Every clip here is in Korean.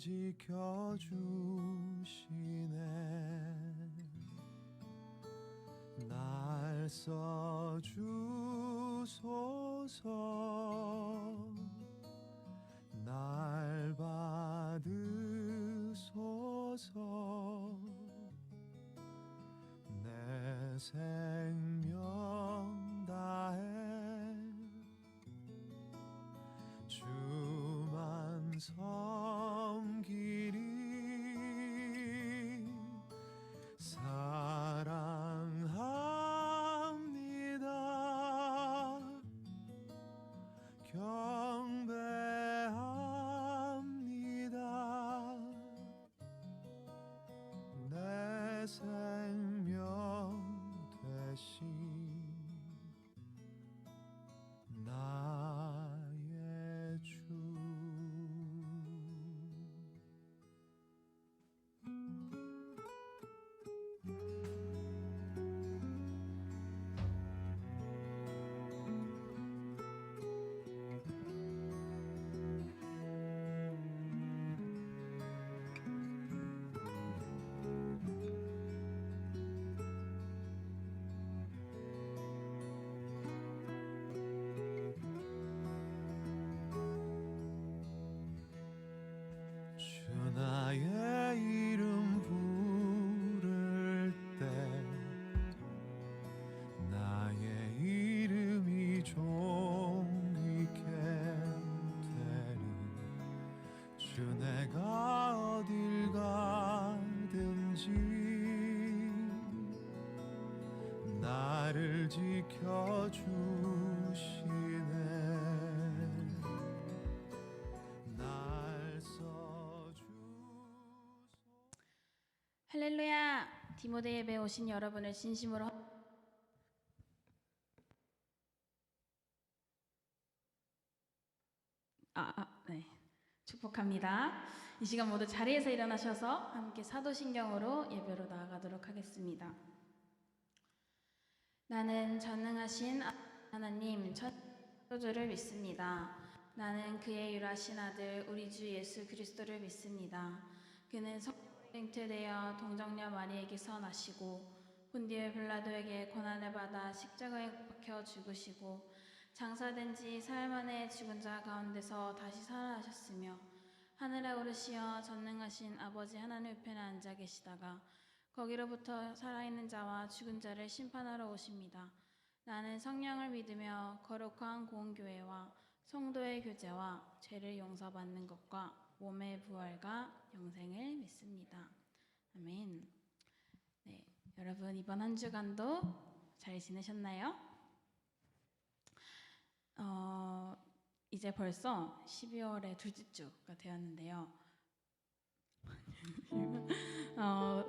지켜주시네. 날 써주소서. 날 받으소서. 내 생명 다해 주만 섬기리. 사랑합니다. 경배합니다. 내 생명 되신 나의 주. 주 나의 이름 부를 때 나의 이름이 종이게 되리. 주 내가 어딜 가든지 나를 지켜주시네. 할렐루야! 디모데 예배에 오신 여러분을 진심으로 네, 축복합니다. 이 시간 모두 자리에서 일어나셔서 함께 사도신경으로 예배로 나아가도록 하겠습니다. 나는 전능하신 하나님 천주를 믿습니다. 나는 그의 유일하신 아들 우리 주 예수 그리스도를 믿습니다. 그는 잉태되어 동정녀 마리에게서 나시고 본디오 빌라도에게 고난을 받아 십자가에 박혀 죽으시고 장사된 지 사흘 만에 죽은 자 가운데서 다시 살아나셨으며 하늘에 오르시어 전능하신 아버지 하나님 우편에 앉아 계시다가 거기로부터 살아있는 자와 죽은 자를 심판하러 오십니다. 나는 성령을 믿으며 거룩한 공교회와 성도의 교제와 죄를 용서받는 것과 몸의 부활과 영생을 믿습니다. 아멘. 네, 여러분 이번 한 주간도 잘 지내셨나요? 이제 벌써 12월의 둘째 주가 되었는데요.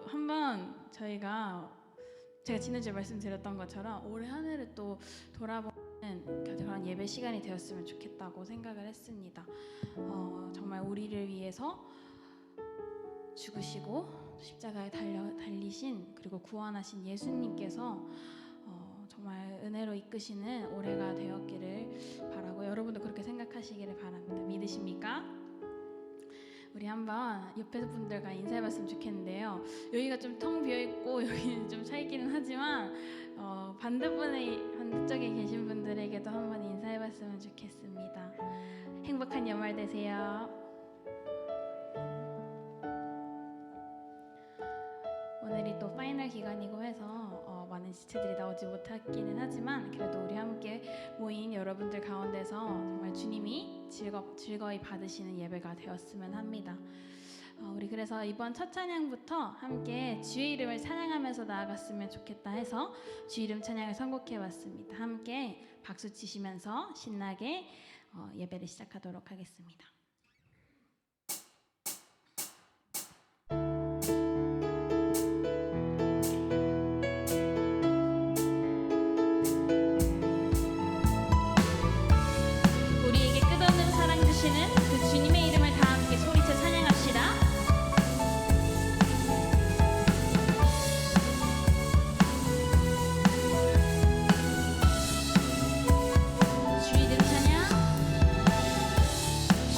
한번 제가 지난주에 말씀드렸던 것처럼 올해 한 해를 또 돌아보는 그런 예배 시간이 되었으면 좋겠다고 생각을 했습니다. 정말 우리를 위해서 죽으시고 십자가에 달리신 그리고 구원하신 예수님께서 정말 은혜로 이끄시는 올해가 되었기를 바라고 여러분도 그렇게 생각하시기를 바랍니다. 믿으십니까? 우리 한번 옆에 분들과 인사해봤으면 좋겠는데요. 여기가 좀 텅 비어있고 여기는 좀 차있기는 하지만 반대쪽에 계신 분들에게도 한번 인사해봤으면 좋겠습니다. 행복한 연말 되세요. 오늘이 또 파이널 기간이고 해서 많은 지체들이 나오지 못했기는 하지만 그래도 우리 함께 모인 여러분들 가운데서 정말 주님이 즐거이 받으시는 예배가 되었으면 합니다. 우리 그래서 이번 첫 찬양부터 함께 주의 이름을 찬양하면서 나아갔으면 좋겠다 해서 주의 이름 찬양을 선곡해봤습니다. 함께 박수 치시면서 신나게 예배를 시작하도록 하겠습니다. 우리에게 끝없는 사랑 주시는 그 주님의 이름을 다 함께 소리쳐 찬양합시다. 주 이름 찬양. 주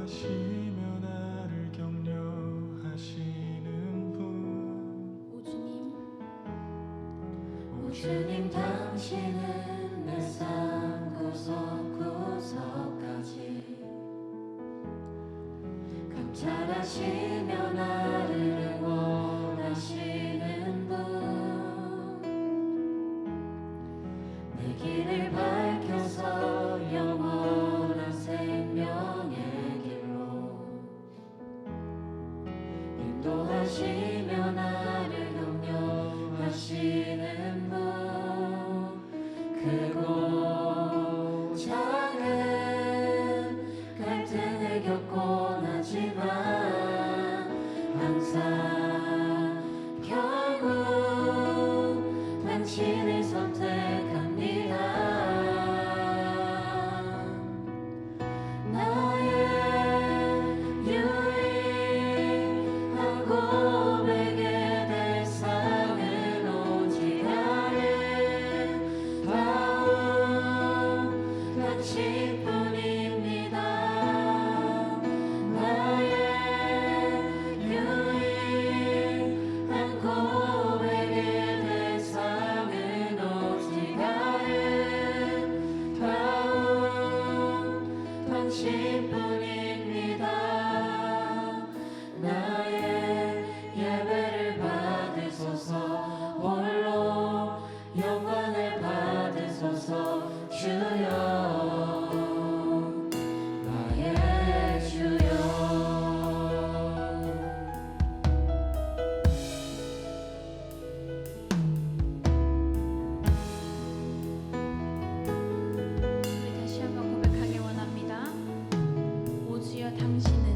인도하시며 나를 격려하시는 분. 오 주님 당신은 내 삶 구석구석까지 감찰하시며 나를 응원하시는 분. 내 길을 밝혀서 영원한 생명의 길로 인도하시며 나를 격려하시는 분. 크고 작은 갈등을 겪곤 하지만 항상 결국 당신을 선택합니다. 나의 유일한 고백의 대상은 오직 아름다운 당신뿐입니다. 나의 유일한 고백의 대상은 오직 아름다운 당신뿐입니다. 나의 예배를 받으소서. 홀로 영광을 받으소서. 주여 나의 주여. 우리 다시 한번 고백하기 원합니다. 오 주여 당신은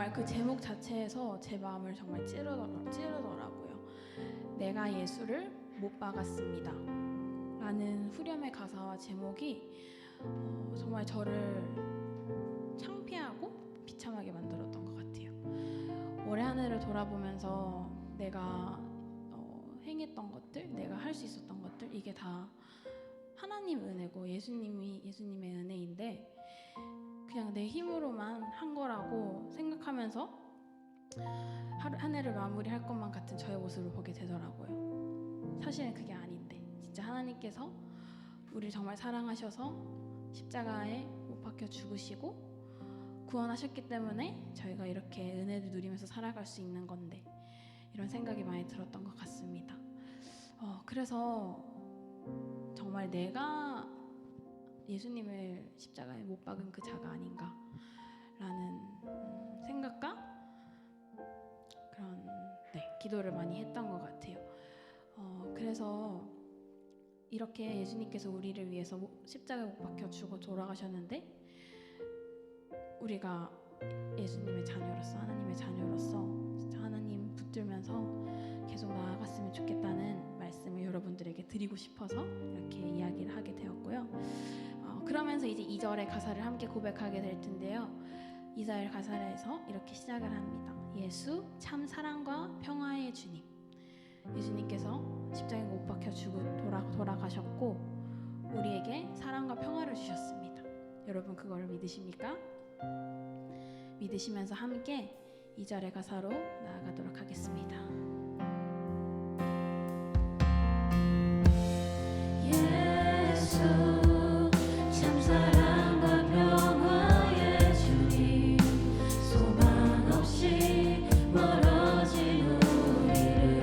정말 그 제목 자체에서 제 마음을 정말 찌르더라고요. 내가 예수를 못 박았습니다 라는 후렴의 가사와 제목이 정말 저를 창피하고 비참하게 만들었던 것 같아요. 올해 한 해를 돌아보면서 내가 행했던 것들, 내가 할 수 있었던 것들, 이게 다 하나님 은혜고 예수님의 은혜인데 그냥 내 힘으로만 한 거라고 생각하면서 한 해를 마무리할 것만 같은 저의 모습을 보게 되더라고요. 사실은 그게 아닌데 진짜 하나님께서 우리를 정말 사랑하셔서 십자가에 못 박혀 죽으시고 구원하셨기 때문에 저희가 이렇게 은혜를 누리면서 살아갈 수 있는 건데 이런 생각이 많이 들었던 것 같습니다. 그래서 정말 내가 예수님을 십자가에 못 박은 그 자가 아닌가라는 생각과 그런 기도를 많이 했던 것 같아요. 그래서 이렇게 예수님께서 우리를 위해서 십자가에 못 박혀 죽어 돌아가셨는데 우리가 예수님의 자녀로서 하나님의 자녀로서 진짜 하나님 붙들면서 계속 나아갔으면 좋겠다는 말씀을 여러분들에게 드리고 싶어서 이렇게 이야기를 하게 되었고요. 그러면서 이제 2절의 가사를 함께 고백하게 될 텐데요. 2절 가사에서 이렇게 시작을 합니다. 예수 참 사랑과 평화의 주님. 예수님께서 십자가에 못 박혀 죽고 돌아가셨고 우리에게 사랑과 평화를 주셨습니다. 여러분 그걸 믿으십니까? 믿으시면서 함께 2절의 가사로 나아가도록 하겠습니다. 예수 참 사랑과 평화의 주님 소망 없이 멀어진 우리를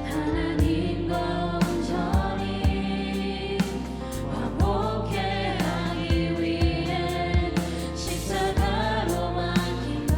하나님과 온전히 화목해 하기 위해 십자가로 맡긴 바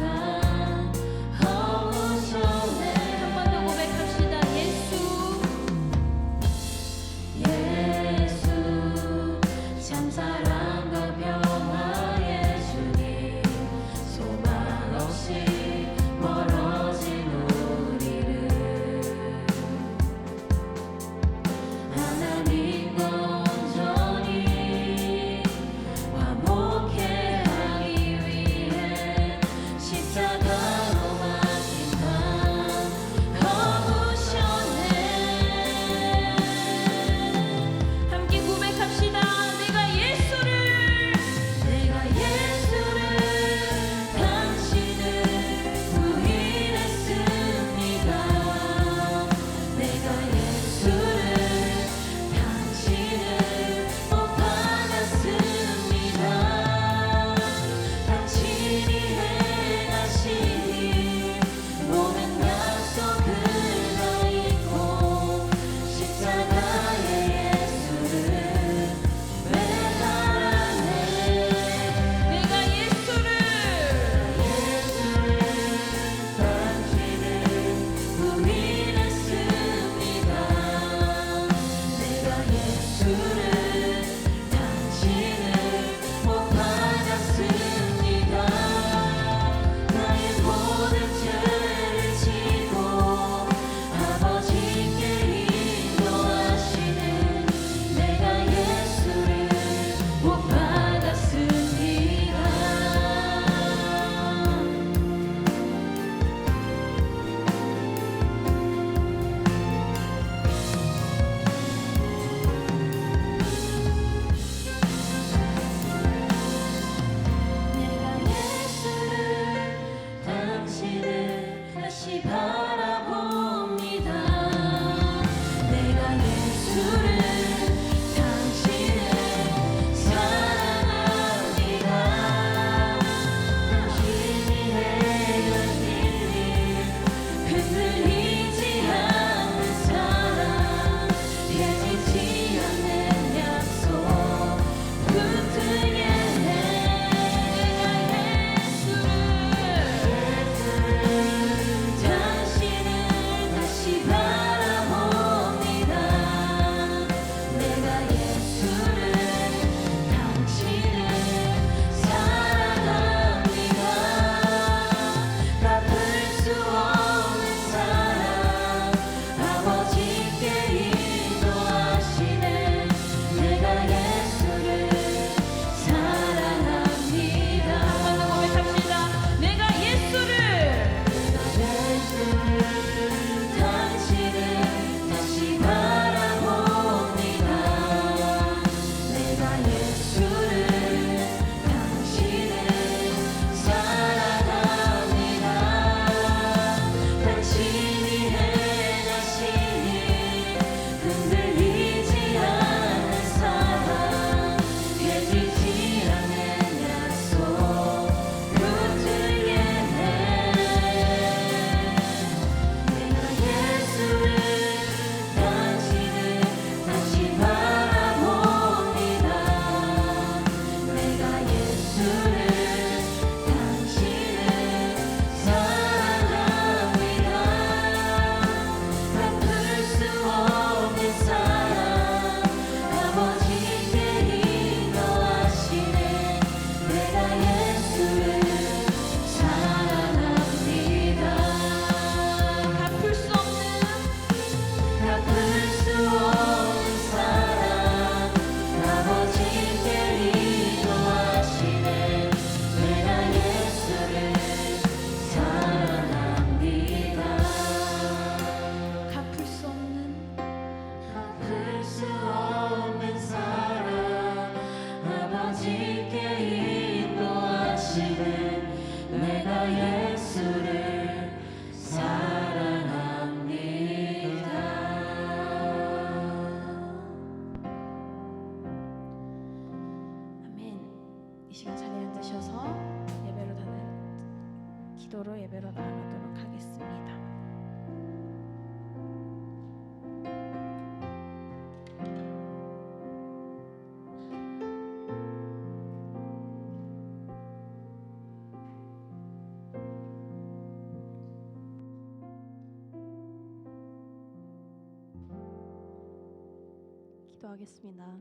기도하겠습니다.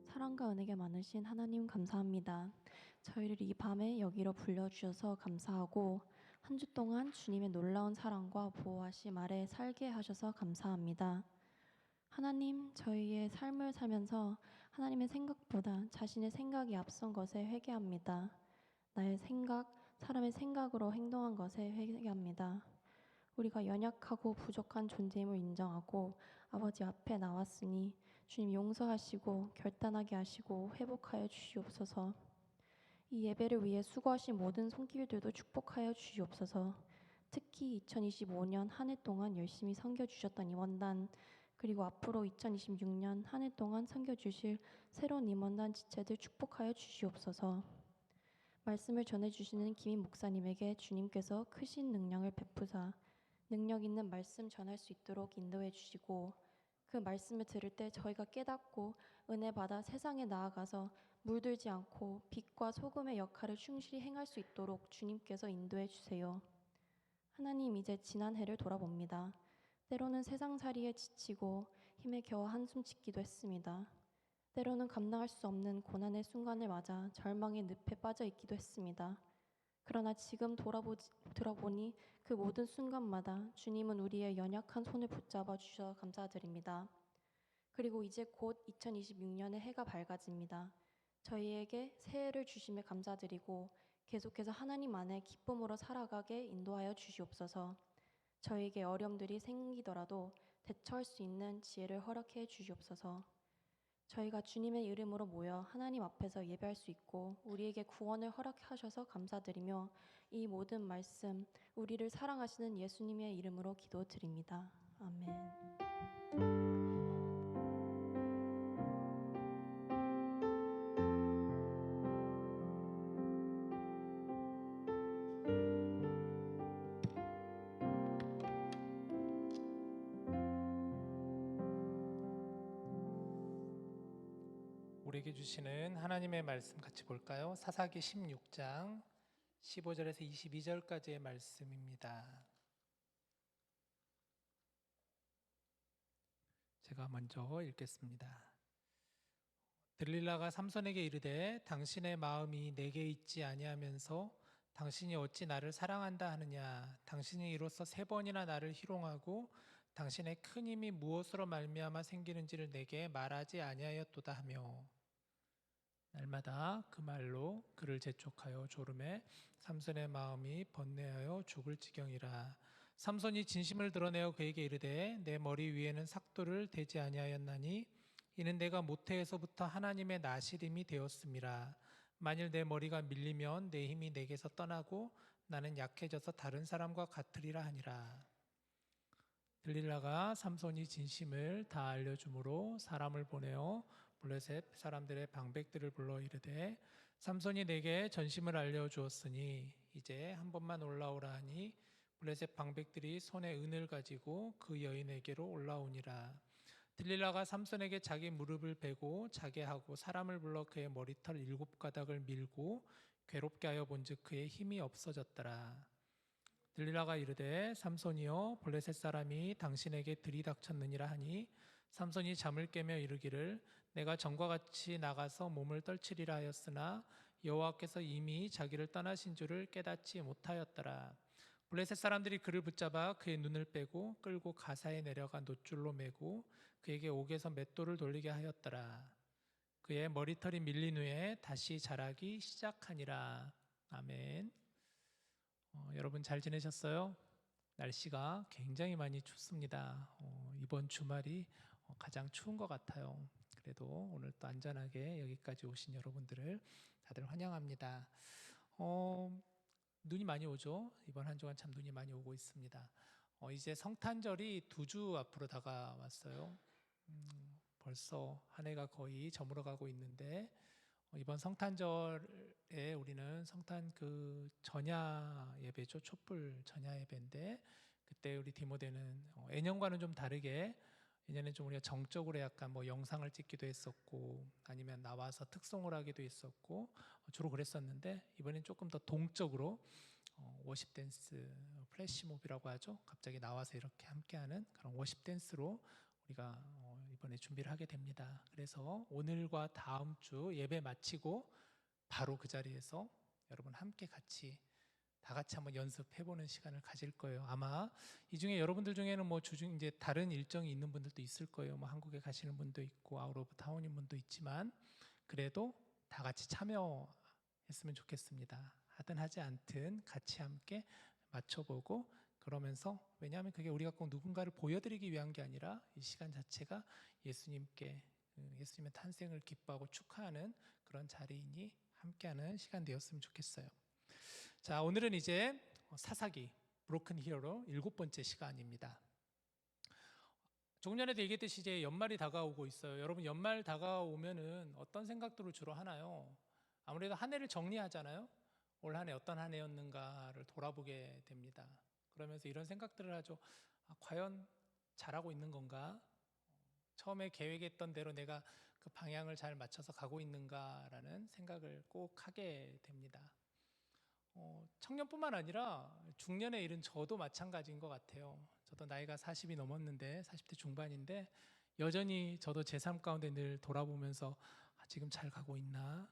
사랑과 은혜가 많으신 하나님 감사합니다. 저희를 이 밤에 여기로 불러주셔서 감사하고 한 주 동안 주님의 놀라운 사랑과 보호하심 아래 살게 하셔서 감사합니다. 하나님, 저희의 삶을 살면서 하나님의 생각보다 자신의 생각이 앞선 것에 회개합니다. 나의 생각, 사람의 생각으로 행동한 것에 회개합니다. 우리가 연약하고 부족한 존재임을 인정하고 아버지 앞에 나왔으니 주님 용서하시고 결단하게 하시고 회복하여 주시옵소서. 이 예배를 위해 수고하신 모든 손길들도 축복하여 주시옵소서. 특히 2025년 한 해 동안 열심히 섬겨주셨던 임원단, 그리고 앞으로 2026년 한 해 동안 섬겨주실 새로운 임원단 지체들 축복하여 주시옵소서. 말씀을 전해주시는 김인 목사님에게 주님께서 크신 능력을 베푸사 능력 있는 말씀 전할 수 있도록 인도해 주시고, 그 말씀을 들을 때 저희가 깨닫고 은혜 받아 세상에 나아가서 물들지 않고 빛과 소금의 역할을 충실히 행할 수 있도록 주님께서 인도해 주세요. 하나님, 이제 지난 해를 돌아봅니다. 때로는 세상살이에 지치고 힘에 겨워 한숨 짓기도 했습니다. 때로는 감당할 수 없는 고난의 순간을 맞아 절망의 늪에 빠져 있기도 했습니다. 그러나 지금 돌아보니 그 모든 순간마다 주님은 우리의 연약한 손을 붙잡아 주셔서 감사드립니다. 그리고 이제 곧 2026년의 해가 밝아집니다. 저희에게 새해를 주심에 감사드리고 계속해서 하나님 안에 기쁨으로 살아가게 인도하여 주시옵소서. 저희에게 어려움들이 생기더라도 대처할 수 있는 지혜를 허락해 주시옵소서. 저희가 주님의 이름으로 모여 하나님 앞에서 예배할 수 있고 우리에게 구원을 허락하셔서 감사드리며 이 모든 말씀 우리를 사랑하시는 예수님의 이름으로 기도드립니다. 아멘. 우리에게 주시는 하나님의 말씀 같이 볼까요? 사사기 16장 15절에서 22절까지의 말씀입니다. 제가 먼저 읽겠습니다. 들릴라가 삼손에게 이르되 당신의 마음이 내게 있지 아니하면서 당신이 어찌 나를 사랑한다 하느냐. 당신이 이로써 3번이나 나를 희롱하고 당신의 큰 힘이 무엇으로 말미암아 생기는지를 내게 말하지 아니하였도다 하며, 날마다 그 말로 그를 재촉하여 조름에 삼손의 마음이 번뇌하여 죽을 지경이라. 삼손이 진심을 드러내어 그에게 이르되 내 머리 위에는 삭도를 대지 아니하였나니 이는 내가 모태에서부터 하나님의 나시림이 되었음이라. 만일 내 머리가 밀리면 내 힘이 내게서 떠나고 나는 약해져서 다른 사람과 같으리라 하니라. 들릴라가 삼손이 진심을 다 알려주므로 사람을 보내어 블레셋 사람들의 방백들을 불러 이르되 삼손이 내게 전심을 알려주었으니 이제 한 번만 올라오라 하니 블레셋 방백들이 손에 은을 가지고 그 여인에게로 올라오니라. 들릴라가 삼손에게 자기 무릎을 베고 자게 하고 사람을 불러 그의 머리털 7가닥을 밀고 괴롭게 하여 본즉 그의 힘이 없어졌더라. 들릴라가 이르되 삼손이여 블레셋 사람이 당신에게 들이닥쳤느니라 하니 삼손이 잠을 깨며 이르기를 내가 전과 같이 나가서 몸을 떨치리라 하였으나 여호와께서 이미 자기를 떠나신 줄을 깨닫지 못하였더라. 블레셋 사람들이 그를 붙잡아 그의 눈을 빼고 끌고 가사에 내려가 놋줄로 매고 그에게 옥에서 맷돌을 돌리게 하였더라. 그의 머리털이 밀린 후에 다시 자라기 시작하니라. 아멘. 여러분 잘 지내셨어요? 날씨가 굉장히 많이 춥습니다. 이번 주말이 가장 추운 것 같아요. 그래도 오늘 또 안전하게 여기까지 오신 여러분들을 다들 환영합니다. 눈이 많이 오죠? 이번 한 주간 참 눈이 많이 오고 있습니다. 이제 성탄절이 2주 앞으로 다가왔어요. 벌써 한 해가 거의 저물어가고 있는데 이번 성탄절에 우리는 성탄 그 전야 예배죠. 촛불 전야 예배인데 그때 우리 디모데는 예년과는 좀 다르게 예년에 좀 우리가 정적으로 약간 뭐 영상을 찍기도 했었고 아니면 나와서 특송을 하기도 했었고 주로 그랬었는데 이번엔 조금 더 동적으로 워십 댄스 플래시몹이라고 하죠. 갑자기 나와서 이렇게 함께하는 그런 워십 댄스로 우리가 이번 이번에 준비를 하게 됩니다. 그래서 오늘과 다음 주 예배 마치고 바로 그 자리에서 여러분 함께 같이 다 같이 한번 연습해보는 시간을 가질 거예요. 아마 이 중에 여러분들 중에는 뭐 주중 이제 다른 일정이 있는 분들도 있을 거예요. 뭐 한국에 가시는 분도 있고 아웃 오브 타운인 분도 있지만 그래도 다 같이 참여했으면 좋겠습니다. 하든 하지 않든 같이 함께 맞춰보고 그러면서 왜냐하면 그게 우리가 꼭 누군가를 보여드리기 위한 게 아니라 이 시간 자체가 예수님께 예수님의 탄생을 기뻐하고 축하하는 그런 자리이니 함께하는 시간 되었으면 좋겠어요. 자, 오늘은 이제 사사기 브로큰 히어로 7번째 시간입니다. 조금 전에도 얘기했듯이 이제 연말이 다가오고 있어요. 여러분 연말 다가오면은 어떤 생각들을 주로 하나요? 아무래도 한 해를 정리하잖아요. 올 한 해 어떤 한 해였는가를 돌아보게 됩니다. 그러면서 이런 생각들을 하죠. 과연 잘하고 있는 건가? 처음에 계획했던 대로 내가 그 방향을 잘 맞춰서 가고 있는가라는 생각을 꼭 하게 됩니다. 청년뿐만 아니라 중년에 이른 저도 마찬가지인 것 같아요. 저도 나이가 40이 넘었는데 40대 중반인데 여전히 저도 제 삶 가운데 늘 돌아보면서 지금 잘 가고 있나?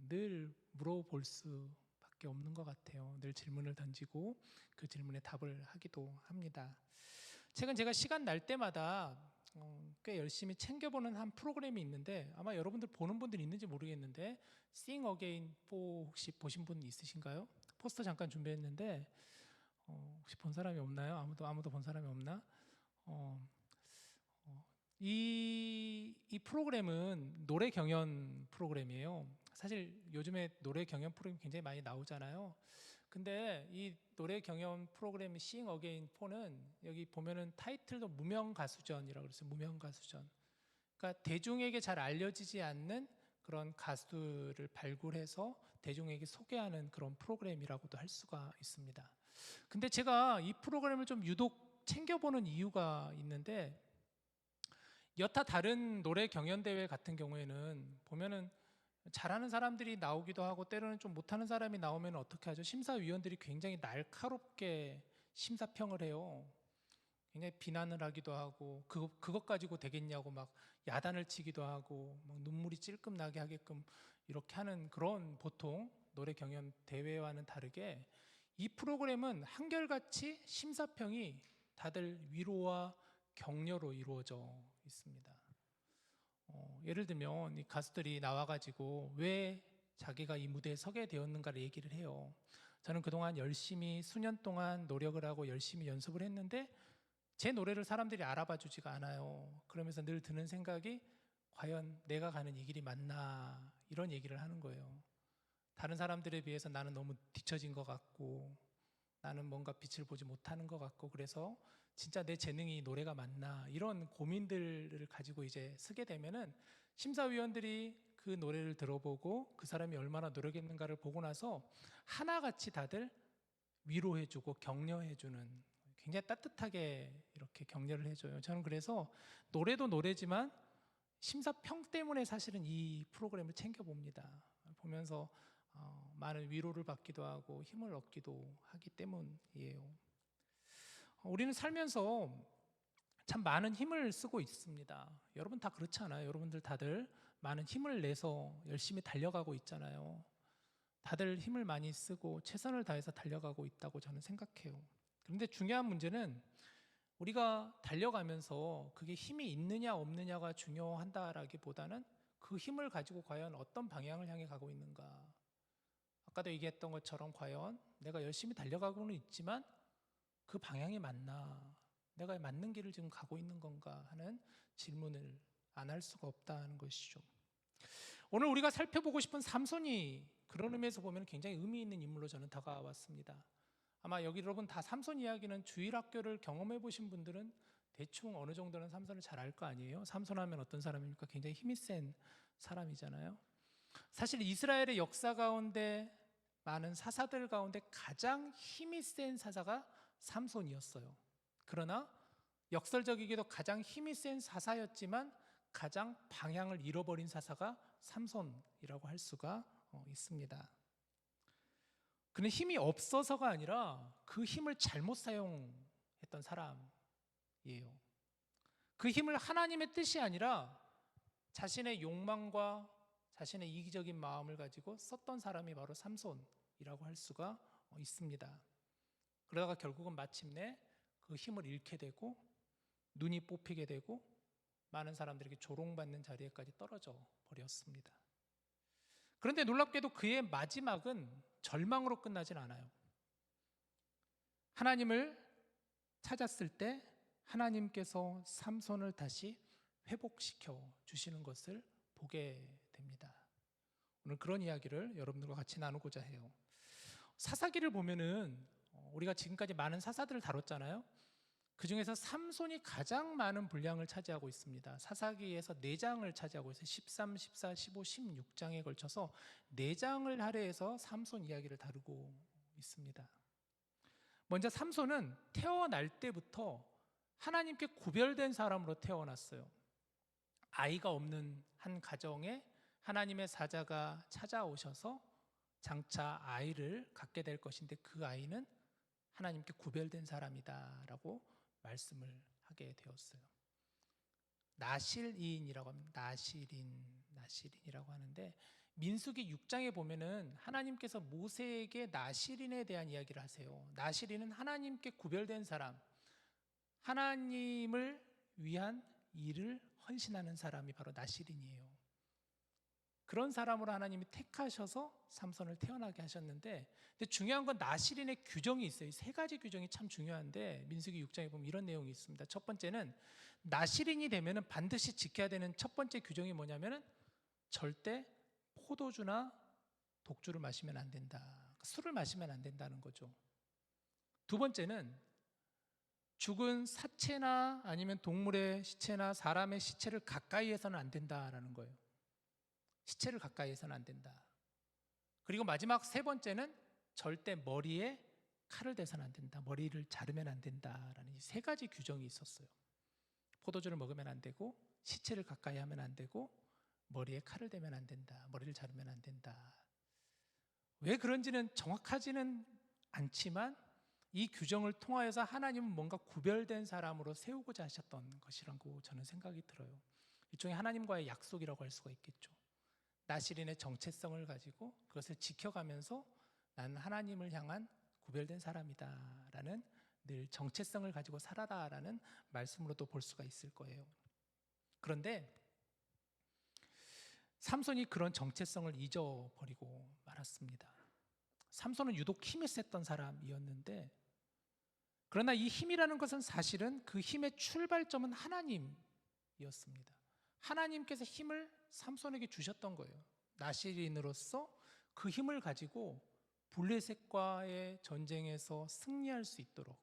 늘 물어볼 수밖에 없는 것 같아요. 늘 질문을 던지고 그 질문에 답을 하기도 합니다. 최근 제가 시간 날 때마다 꽤 열심히 챙겨보는 한 프로그램이 있는데 아마 여러분들 보는 분들 있는지 모르겠는데 Sing Again 4 혹시 보신 분 있으신가요? 포스터 잠깐 준비했는데 혹시 본 사람이 없나요? 아무도 본 사람이 없나? 이 프로그램은 노래 경연 프로그램이에요. 사실 요즘에 노래 경연 프로그램 굉장히 많이 나오잖아요. 근데 이 노래 경연 프로그램 Sing Again 4는 여기 보면은 타이틀도 무명 가수전이라고 그랬어요. 무명 가수전. 그러니까 대중에게 잘 알려지지 않는 그런 가수들을 발굴해서 대중에게 소개하는 그런 프로그램이라고도 할 수가 있습니다. 근데 제가 이 프로그램을 좀 유독 챙겨보는 이유가 있는데 여타 다른 노래 경연 대회 같은 경우에는 보면은 잘하는 사람들이 나오기도 하고 때로는 좀 못하는 사람이 나오면 어떻게 하죠? 심사위원들이 굉장히 날카롭게 심사평을 해요. 굉장히 비난을 하기도 하고 그것 가지고 되겠냐고 막 야단을 치기도 하고 막 눈물이 찔끔 나게 하게끔 이렇게 하는 그런 보통 노래 경연 대회와는 다르게 이 프로그램은 한결같이 심사평이 다들 위로와 격려로 이루어져 있습니다. 예를 들면 이 가수들이 나와가지고 왜 자기가 이 무대에 서게 되었는가를 얘기를 해요. 저는 그동안 열심히 수년 동안 노력을 하고 열심히 연습을 했는데 제 노래를 사람들이 알아봐 주지가 않아요. 그러면서 늘 드는 생각이 과연 내가 가는 이 길이 맞나 이런 얘기를 하는 거예요. 다른 사람들에 비해서 나는 너무 뒤처진 것 같고 나는 뭔가 빛을 보지 못하는 것 같고 그래서 진짜 내 재능이 노래가 맞나 이런 고민들을 가지고 이제 쓰게 되면은 심사위원들이 그 노래를 들어보고 그 사람이 얼마나 노력했는가를 보고 나서 하나같이 다들 위로해주고 격려해주는 굉장히 따뜻하게 이렇게 격려를 해줘요. 저는 그래서 노래도 노래지만 심사평 때문에 사실은 이 프로그램을 챙겨봅니다. 보면서 많은 위로를 받기도 하고 힘을 얻기도 하기 때문이에요. 우리는 살면서 참 많은 힘을 쓰고 있습니다. 여러분 다 그렇지 않아요? 여러분들 다들 많은 힘을 내서 열심히 달려가고 있잖아요. 다들 힘을 많이 쓰고 최선을 다해서 달려가고 있다고 저는 생각해요. 그런데 중요한 문제는 우리가 달려가면서 그게 힘이 있느냐 없느냐가 중요한다라기보다는 그 힘을 가지고 과연 어떤 방향을 향해 가고 있는가. 아까도 얘기했던 것처럼 과연 내가 열심히 달려가고는 있지만 그 방향이 맞나? 내가 맞는 길을 지금 가고 있는 건가 하는 질문을 안 할 수가 없다는 것이죠. 오늘 우리가 살펴보고 싶은 삼손이 그런 의미에서 보면 굉장히 의미 있는 인물로 저는 다가왔습니다. 아마 여기 여러분 다 삼손 이야기는 주일학교를 경험해 보신 분들은 대충 어느 정도는 삼손을 잘 알 거 아니에요? 삼손 하면 어떤 사람입니까? 굉장히 힘이 센 사람이잖아요. 사실 이스라엘의 역사 가운데 많은 사사들 가운데 가장 힘이 센 사사가 삼손이었어요. 그러나 역설적이게도 가장 힘이 센 사사였지만 가장 방향을 잃어버린 사사가 삼손이라고 할 수가 있습니다. 그는 힘이 없어서가 아니라 그 힘을 잘못 사용했던 사람이에요. 그 힘을 하나님의 뜻이 아니라 자신의 욕망과 자신의 이기적인 마음을 가지고 썼던 사람이 바로 삼손이라고 할 수가 있습니다. 그러다가 결국은 마침내 그 힘을 잃게 되고 눈이 뽑히게 되고 많은 사람들에게 조롱받는 자리에까지 떨어져 버렸습니다. 그런데 놀랍게도 그의 마지막은 절망으로 끝나진 않아요. 하나님을 찾았을 때 하나님께서 삼손을 다시 회복시켜 주시는 것을 보게 됩니다. 오늘 그런 이야기를 여러분들과 같이 나누고자 해요. 사사기를 보면은 우리가 지금까지 많은 사사들을 다뤘잖아요. 그 중에서 삼손이 가장 많은 분량을 차지하고 있습니다. 사사기에서 4장을 차지하고 있어요. 13, 14, 15, 16장에 걸쳐서 4장을 할애해서 삼손 이야기를 다루고 있습니다. 먼저 삼손은 태어날 때부터 하나님께 구별된 사람으로 태어났어요. 아이가 없는 한 가정에 하나님의 사자가 찾아오셔서 장차 아이를 갖게 될 것인데 그 아이는 하나님께 구별된 사람이다라고 말씀을 하게 되었어요. 나실인이라고 합니다. 나실인이라고 하는데 민수기 6장에 보면은 하나님께서 모세에게 나실인에 대한 이야기를 하세요. 나실인은 하나님께 구별된 사람, 하나님을 위한 일을 헌신하는 사람이 바로 나실인이에요. 그런 사람으로 하나님이 택하셔서 삼손을 태어나게 하셨는데, 근데 중요한 건 나실인의 규정이 있어요. 3가지 규정이 참 중요한데 민수기 6장에 보면 이런 내용이 있습니다. 첫 번째는 나실인이 되면은 반드시 지켜야 되는 첫 번째 규정이 뭐냐면은 절대 포도주나 독주를 마시면 안 된다. 술을 마시면 안 된다는 거죠. 두 번째는 죽은 사체나 아니면 동물의 시체나 사람의 시체를 가까이 해서는 안 된다라는 거예요. 시체를 가까이 해서는 안 된다. 그리고 마지막 3번째는 절대 머리에 칼을 대서는 안 된다. 머리를 자르면 안 된다라는 이 3가지 규정이 있었어요. 포도주를 먹으면 안 되고, 시체를 가까이 하면 안 되고, 머리에 칼을 대면 안 된다. 머리를 자르면 안 된다. 왜 그런지는 정확하지는 않지만 이 규정을 통하여서 하나님은 뭔가 구별된 사람으로 세우고자 하셨던 것이라고 저는 생각이 들어요. 일종의 하나님과의 약속이라고 할 수가 있겠죠. 나실인의 정체성을 가지고 그것을 지켜가면서 나는 하나님을 향한 구별된 사람이다 라는 늘 정체성을 가지고 살아라라는 말씀으로도 볼 수가 있을 거예요. 그런데 삼손이 그런 정체성을 잊어버리고 말았습니다. 삼손은 유독 힘이 셌던 사람이었는데, 그러나 이 힘이라는 것은 사실은 그 힘의 출발점은 하나님이었습니다. 하나님께서 힘을 삼손에게 주셨던 거예요. 나실인으로서 그 힘을 가지고 블레셋과의 전쟁에서 승리할 수 있도록,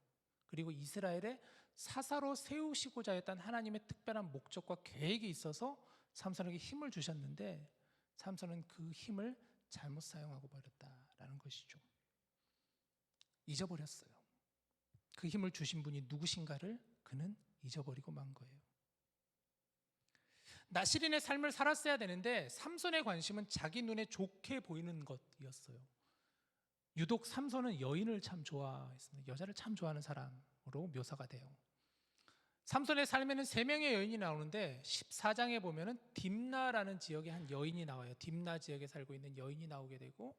그리고 이스라엘의 사사로 세우시고자 했던 하나님의 특별한 목적과 계획이 있어서 삼손에게 힘을 주셨는데 삼손은 그 힘을 잘못 사용하고 버렸다라는 것이죠. 잊어버렸어요. 그 힘을 주신 분이 누구신가를 그는 잊어버리고 만 거예요. 나실인의 삶을 살았어야 되는데 삼손의 관심은 자기 눈에 좋게 보이는 것이었어요. 유독 삼손은 여인을 참 좋아했습니다. 여자를 참 좋아하는 사람으로 묘사가 돼요. 삼손의 삶에는 3명의 여인이 나오는데 14장에 보면은 딥나라는 지역에 한 여인이 나와요. 딥나 지역에 살고 있는 여인이 나오게 되고,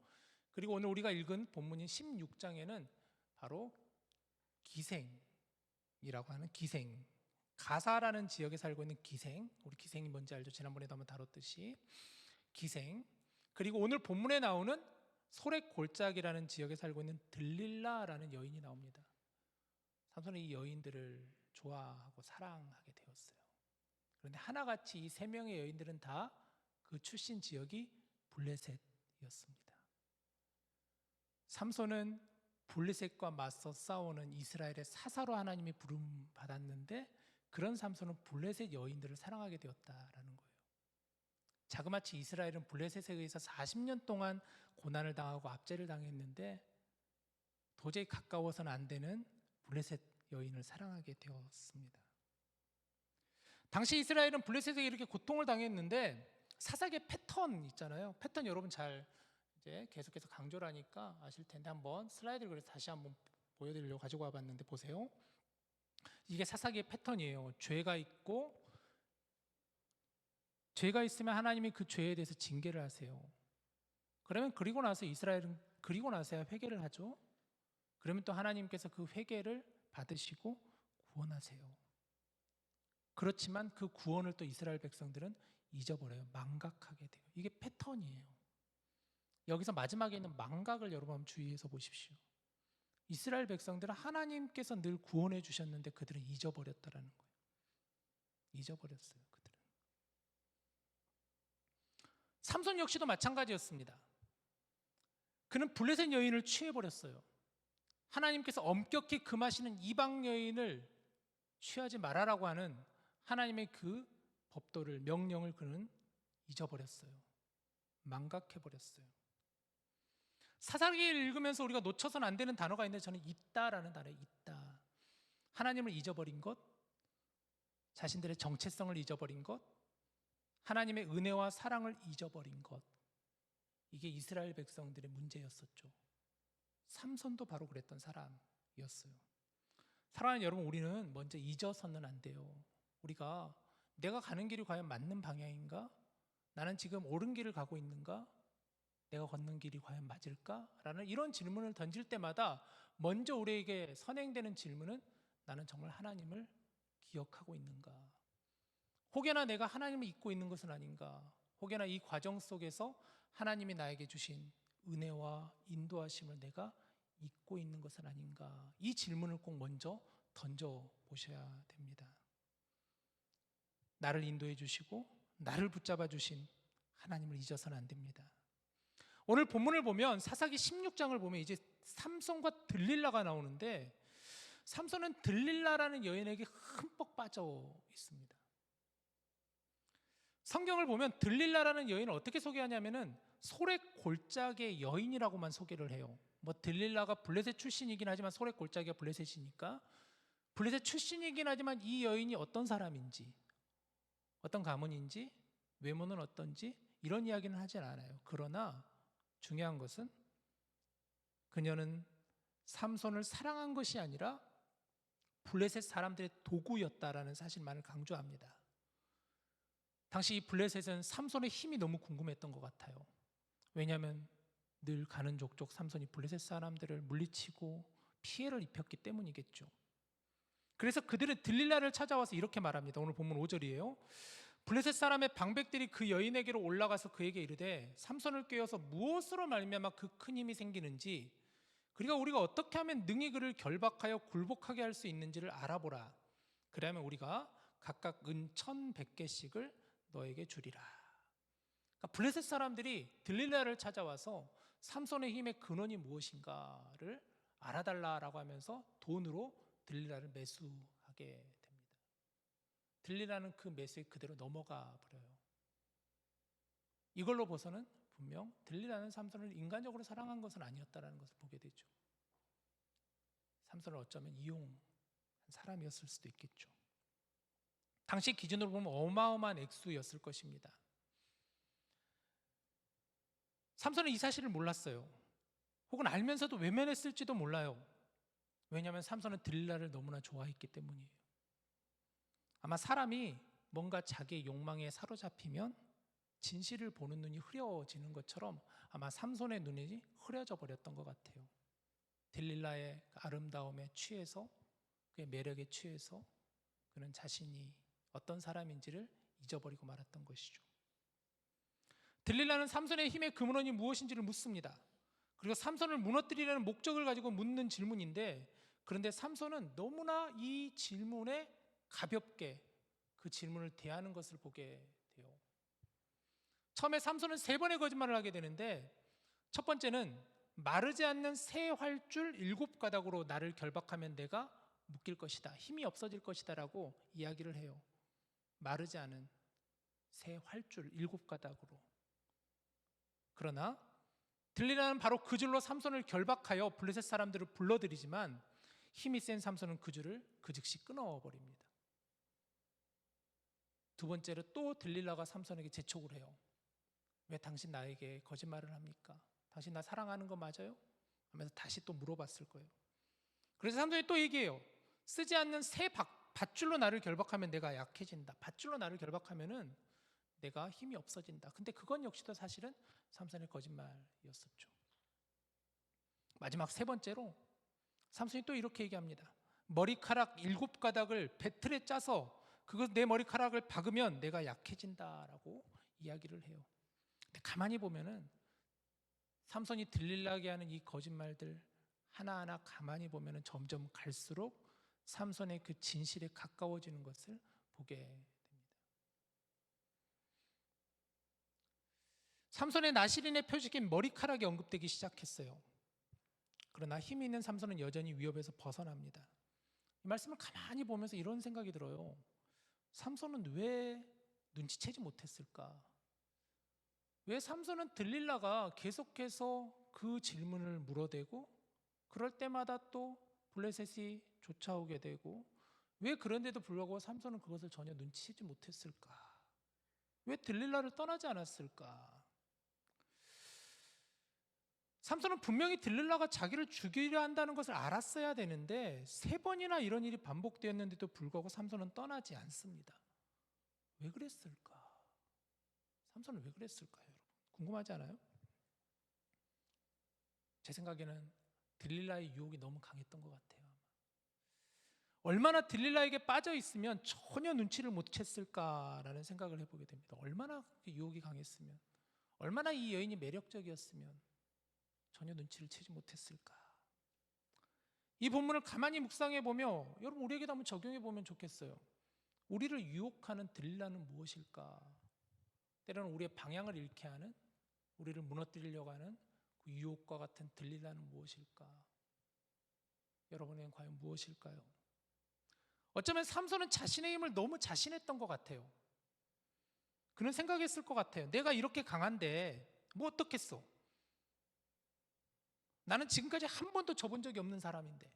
그리고 오늘 우리가 읽은 본문인 16장에는 바로 기생이라고 하는 기생, 가사라는 지역에 살고 있는 기생, 우리 기생이 뭔지 알죠? 지난번에도 한번 다뤘듯이 기생, 그리고 오늘 본문에 나오는 소렉 골짜기라는 지역에 살고 있는 들릴라라는 여인이 나옵니다. 삼손은 이 여인들을 좋아하고 사랑하게 되었어요. 그런데 하나같이 이 3명의 여인들은 다 그 출신 지역이 블레셋이었습니다. 삼손은 블레셋과 맞서 싸우는 이스라엘의 사사로 하나님이 부름 받았는데, 그런 삼손은 블레셋 여인들을 사랑하게 되었다라는 거예요. 자그마치 이스라엘은 블레셋에 의해서 40년 동안 고난을 당하고 압제를 당했는데 도저히 가까워서는 안 되는 블레셋 여인을 사랑하게 되었습니다. 당시 이스라엘은 블레셋에게 이렇게 고통을 당했는데 사사기의 패턴 있잖아요. 패턴 여러분 잘 이제 계속해서 강조를 하니까 아실 텐데 한번 슬라이드를 그래서 다시 한번 보여드리려고 가지고 와봤는데 보세요. 이게 사사기의 패턴이에요. 죄가 있으면 하나님이 그 죄에 대해서 징계를 하세요. 그러면 그리고 나서 이스라엘은 그리고 나서야 회개를 하죠. 그러면 또 하나님께서 그 회개를 받으시고 구원하세요. 그렇지만 그 구원을 또 이스라엘 백성들은 잊어버려요. 망각하게 돼요. 이게 패턴이에요. 여기서 마지막에 있는 망각을 여러분 한번 주의해서 보십시오. 이스라엘 백성들은 하나님께서 늘 구원해 주셨는데 그들은 잊어버렸다라는 거예요. 잊어버렸어요. 그들은. 삼손 역시도 마찬가지였습니다. 그는 블레셋 여인을 취해버렸어요. 하나님께서 엄격히 금하시는 이방 여인을 취하지 말아라고 하는 하나님의 그 법도를, 명령을 그는 잊어버렸어요. 망각해버렸어요. 사사기를 읽으면서 우리가 놓쳐서는 안 되는 단어가 있는데 저는 있다라는 단어예요. 있다. 하나님을 잊어버린 것, 자신들의 정체성을 잊어버린 것, 하나님의 은혜와 사랑을 잊어버린 것, 이게 이스라엘 백성들의 문제였었죠. 삼손도 바로 그랬던 사람이었어요. 사랑하는 여러분, 우리는 먼저 잊어서는 안 돼요. 우리가 내가 가는 길이 과연 맞는 방향인가? 나는 지금 옳은 길을 가고 있는가? 내가 걷는 길이 과연 맞을까? 라는 이런 질문을 던질 때마다 먼저 우리에게 선행되는 질문은 나는 정말 하나님을 기억하고 있는가? 혹여나 내가 하나님을 잊고 있는 것은 아닌가? 혹여나 이 과정 속에서 하나님이 나에게 주신 은혜와 인도하심을 내가 잊고 있는 것은 아닌가? 이 질문을 꼭 먼저 던져보셔야 됩니다. 나를 인도해 주시고 나를 붙잡아 주신 하나님을 잊어서는 안 됩니다. 오늘 본문을 보면 사사기 16장을 보면 이제 삼손과 들릴라가 나오는데 삼손은 들릴라라는 여인에게 흠뻑 빠져 있습니다. 성경을 보면 들릴라라는 여인을 어떻게 소개하냐면은 소렉 골짜기의 여인이라고만 소개를 해요. 뭐 들릴라가 블레셋 출신이긴 하지만 소렉 골짜기가 블레셋이니까 블레셋 출신이긴 하지만 이 여인이 어떤 사람인지, 어떤 가문인지, 외모는 어떤지 이런 이야기는 하진 않아요. 그러나 중요한 것은 그녀는 삼손을 사랑한 것이 아니라 블레셋 사람들의 도구였다라는 사실만을 강조합니다. 당시 이 블레셋은 삼손의 힘이 너무 궁금했던 것 같아요. 왜냐하면 늘 가는 족족 삼손이 블레셋 사람들을 물리치고 피해를 입혔기 때문이겠죠. 그래서 그들은 들릴라를 찾아와서 이렇게 말합니다. 오늘 본문 5절이에요. 블레셋 사람의 방백들이 그 여인에게로 올라가서 그에게 이르되 삼손을 꾀어서 무엇으로 말미암아 그 큰 힘이 생기는지 그리고 우리가 어떻게 하면 능히 그를 결박하여 굴복하게 할 수 있는지를 알아보라. 그러면 우리가 각각 은 1,100개씩을 너에게 주리라. 그러니까 블레셋 사람들이 들릴라를 찾아와서 삼손의 힘의 근원이 무엇인가를 알아달라라고 하면서 돈으로 들릴라를 매수하게 됩니다. 들릴라는 그 매수에 그대로 넘어가 버려요. 이걸로 봐서는 분명 들릴라는 삼손을 인간적으로 사랑한 것은 아니었다라는 것을 보게 되죠. 삼손을 어쩌면 이용한 사람이었을 수도 있겠죠. 당시 기준으로 보면 어마어마한 액수였을 것입니다. 삼손은 이 사실을 몰랐어요. 혹은 알면서도 외면했을지도 몰라요. 왜냐하면 삼손은 들릴라를 너무나 좋아했기 때문이에요. 아마 사람이 뭔가 자기의 욕망에 사로잡히면 진실을 보는 눈이 흐려지는 것처럼 아마 삼손의 눈이 흐려져 버렸던 것 같아요. 들릴라의 아름다움에 취해서 그의 매력에 취해서 그는 자신이 어떤 사람인지를 잊어버리고 말았던 것이죠. 들릴라는 삼손의 힘의 근원이 무엇인지를 묻습니다. 그리고 삼손을 무너뜨리려는 목적을 가지고 묻는 질문인데 그런데 삼손은 너무나 이 질문에 가볍게 그 질문을 대하는 것을 보게 돼요. 처음에 삼손은 3번의 거짓말을 하게 되는데 첫 번째는 마르지 않는 새 활줄 7가닥으로 나를 결박하면 내가 묶일 것이다. 힘이 없어질 것이다 라고 이야기를 해요. 마르지 않은 새 활줄 7가닥으로. 그러나 들릴라는 바로 그 줄로 삼손을 결박하여 블레셋 사람들을 불러들이지만 힘이 센 삼손은 그 줄을 그 즉시 끊어버립니다. 두 번째로 또 들릴라가 삼손에게 재촉을 해요. 왜 당신 나에게 거짓말을 합니까? 당신 나 사랑하는 거 맞아요? 하면서 다시 또 물어봤을 거예요. 그래서 삼손이 또 얘기해요. 쓰지 않는 새 밧줄로 나를 결박하면 내가 약해진다. 밧줄로 나를 결박하면은 내가 힘이 없어진다. 근데 그건 역시도 사실은 삼손의 거짓말이었었죠. 마지막 세 번째로 삼손이 또 이렇게 얘기합니다. 머리카락 7가닥을 배틀에 짜서 그것 내 머리카락을 박으면 내가 약해진다라고 이야기를 해요. 근데 가만히 보면은 삼손이 들릴라게 하는 이 거짓말들 하나하나 가만히 보면은 점점 갈수록 삼손의 그 진실에 가까워지는 것을 보게 됩니다. 삼손의 나시린의 표식인 머리카락이 언급되기 시작했어요. 그러나 힘이 있는 삼손은 여전히 위협에서 벗어납니다. 이 말씀을 가만히 보면서 이런 생각이 들어요. 삼손은 왜 눈치채지 못했을까? 왜 삼손은 들릴라가 계속해서 그 질문을 물어대고 그럴 때마다 또 블레셋이 쫓아오게 되고 왜 그런데도 불구하고 삼손은 그것을 전혀 눈치채지 못했을까? 왜 들릴라를 떠나지 않았을까? 삼손은 분명히 들릴라가 자기를 죽이려 한다는 것을 알았어야 되는데 3번이나 이런 일이 반복되었는데도 불구하고 삼손은 떠나지 않습니다. 왜 그랬을까? 삼손은 왜 그랬을까요, 여러분? 궁금하지 않아요? 제 생각에는 들릴라의 유혹이 너무 강했던 것 같아요. 얼마나 들릴라에게 빠져 있으면 전혀 눈치를 못 챘을까라는 생각을 해보게 됩니다. 얼마나 그 유혹이 강했으면, 얼마나 이 여인이 매력적이었으면 전혀 눈치를 채지 못했을까. 이 본문을 가만히 묵상해 보며 여러분 우리에게도 한번 적용해 보면 좋겠어요. 우리를 유혹하는 들릴라는 무엇일까? 때로는 우리의 방향을 잃게 하는, 우리를 무너뜨리려고 하는 그 유혹과 같은 들릴라는 무엇일까? 여러분에겐 과연 무엇일까요? 어쩌면 삼손은 자신의 힘을 너무 자신했던 것 같아요. 그는 생각했을 것 같아요. 내가 이렇게 강한데 뭐 어떻겠어? 나는 지금까지 한 번도 져본 적이 없는 사람인데,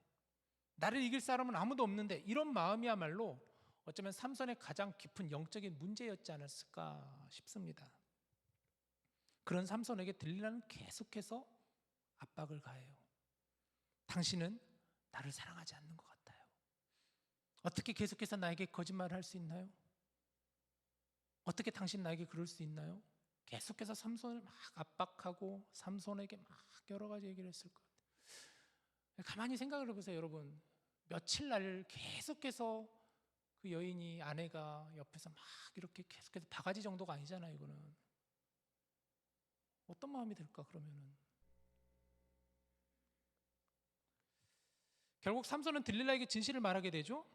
나를 이길 사람은 아무도 없는데, 이런 마음이야말로 어쩌면 삼손의 가장 깊은 영적인 문제였지 않았을까 싶습니다. 그런 삼손에게 들릴라는 계속해서 압박을 가해요. 당신은 나를 사랑하지 않는 것 같아요. 어떻게 계속해서 나에게 거짓말을 할 수 있나요? 어떻게 당신 나에게 그럴 수 있나요? 계속해서 삼손을 막 압박하고 삼손에게 막 여러 가지 얘기를 했을 것 같아요. 가만히 생각을 해보세요, 여러분. 며칠 날 계속해서 그 여인이, 아내가 옆에서 막 이렇게 계속해서 바가지 정도가 아니잖아요, 이거는. 어떤 마음이 들까, 그러면은. 결국 삼손은 들릴라에게 진실을 말하게 되죠.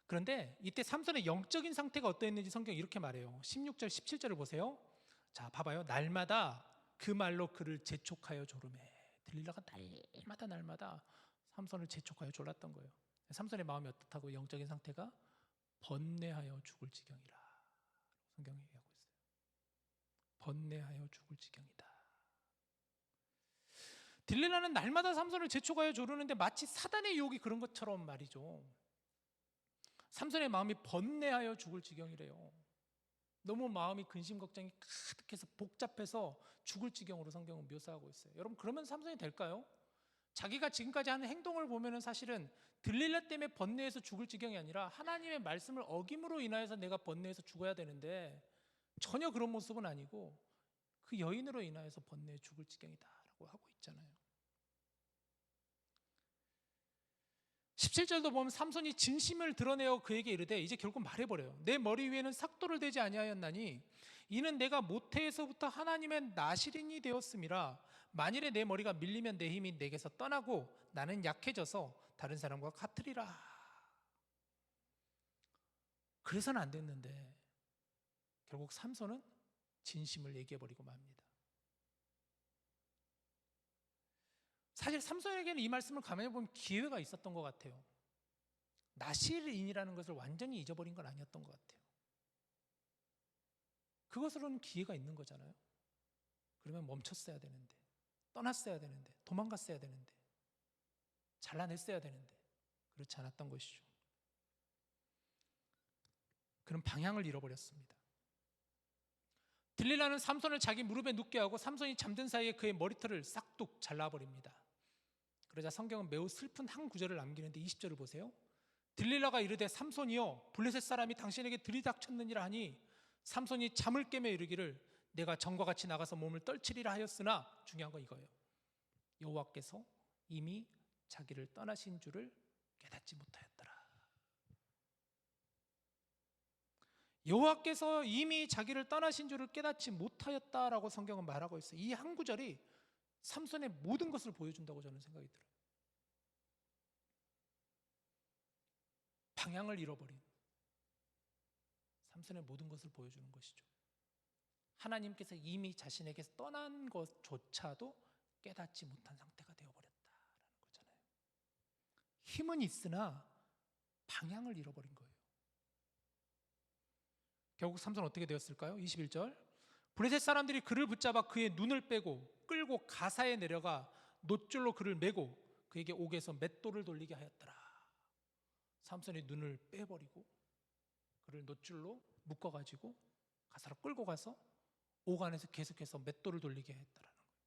그런데 이때 삼손의 영적인 상태가 어떠했는지 성경이 이렇게 말해요. 16절, 17절을 보세요. 자, 봐봐요. 날마다 그 말로 그를 재촉하여 조르매. 들릴라가 날마다 삼손을 재촉하여 졸랐던 거예요. 삼손의 마음이 어떻다고? 영적인 상태가 번뇌하여 죽을 지경이라. 성경이 얘기하고 있어요. 번뇌하여 죽을 지경이다. 들릴라는 날마다 삼손을 재촉하여 조르는데 마치 사단의 유혹이 그런 것처럼 말이죠. 삼손의 마음이 번뇌하여 죽을 지경이래요. 너무 마음이 근심 걱정이 가득해서 복잡해서 죽을 지경으로 성경은 묘사하고 있어요. 여러분, 그러면 삼손이 될까요? 자기가 지금까지 하는 행동을 보면은 사실은 들릴라 때문에 번뇌해서 죽을 지경이 아니라 하나님의 말씀을 어김으로 인하여서 내가 번뇌해서 죽어야 되는데 전혀 그런 모습은 아니고 그 여인으로 인하여서 번뇌해 죽을 지경이다라고 하고 있잖아요. 17절도 보면 삼손이 진심을 드러내어 그에게 이르되, 이제 결국 말해버려요. 내 머리 위에는 삭도를 대지 아니하였나니 이는 내가 모태에서부터 하나님의 나시린이 되었음이라. 만일에 내 머리가 밀리면 내 힘이 내게서 떠나고 나는 약해져서 다른 사람과 같으리라. 그래서는 안 됐는데 결국 삼손은 진심을 얘기해버리고 맙니다. 사실 삼손에게는 이 말씀을 가만히 보면 기회가 있었던 것 같아요. 나시린이라는 것을 완전히 잊어버린 건 아니었던 것 같아요. 그것으로는 기회가 있는 거잖아요. 그러면 멈췄어야 되는데, 떠났어야 되는데, 도망갔어야 되는데, 잘라냈어야 되는데 그렇지 않았던 것이죠. 그런 방향을 잃어버렸습니다. 들릴라는 삼손을 자기 무릎에 눕게 하고 삼손이 잠든 사이에 그의 머리털을 싹둑 잘라버립니다. 그러자 성경은 매우 슬픈 한 구절을 남기는데 20절을 보세요. 들릴라가 이르되 삼손이여 블레셋 사람이 당신에게 들이닥쳤느니라 하니 삼손이 잠을 깨며 이르기를 내가 전과 같이 나가서 몸을 떨치리라 하였으나 중요한 건 이거예요. 여호와께서 이미 자기를 떠나신 줄을 깨닫지 못하였더라. 여호와께서 이미 자기를 떠나신 줄을 깨닫지 못하였다라고 성경은 말하고 있어요. 이 한 구절이 삼손의 모든 것을 보여준다고 저는 생각이 들어요. 방향을 잃어버린 삼손의 모든 것을 보여주는 것이죠. 하나님께서 이미 자신에게서 떠난 것조차도 깨닫지 못한 상태가 되어버렸다라는 거잖아요. 힘은 있으나 방향을 잃어버린 거예요. 결국 삼손은 어떻게 되었을까요? 21절 블레셋 사람들이 그를 붙잡아 그의 눈을 빼고 끌고 가사에 내려가 놋줄로 그를 매고 그에게 옥에서 맷돌을 돌리게 하였더라. 삼손이 눈을 빼버리고 그를 놋줄로 묶어가지고 가사로 끌고 가서 옥 안에서 계속해서 맷돌을 돌리게 했다라는 거예요.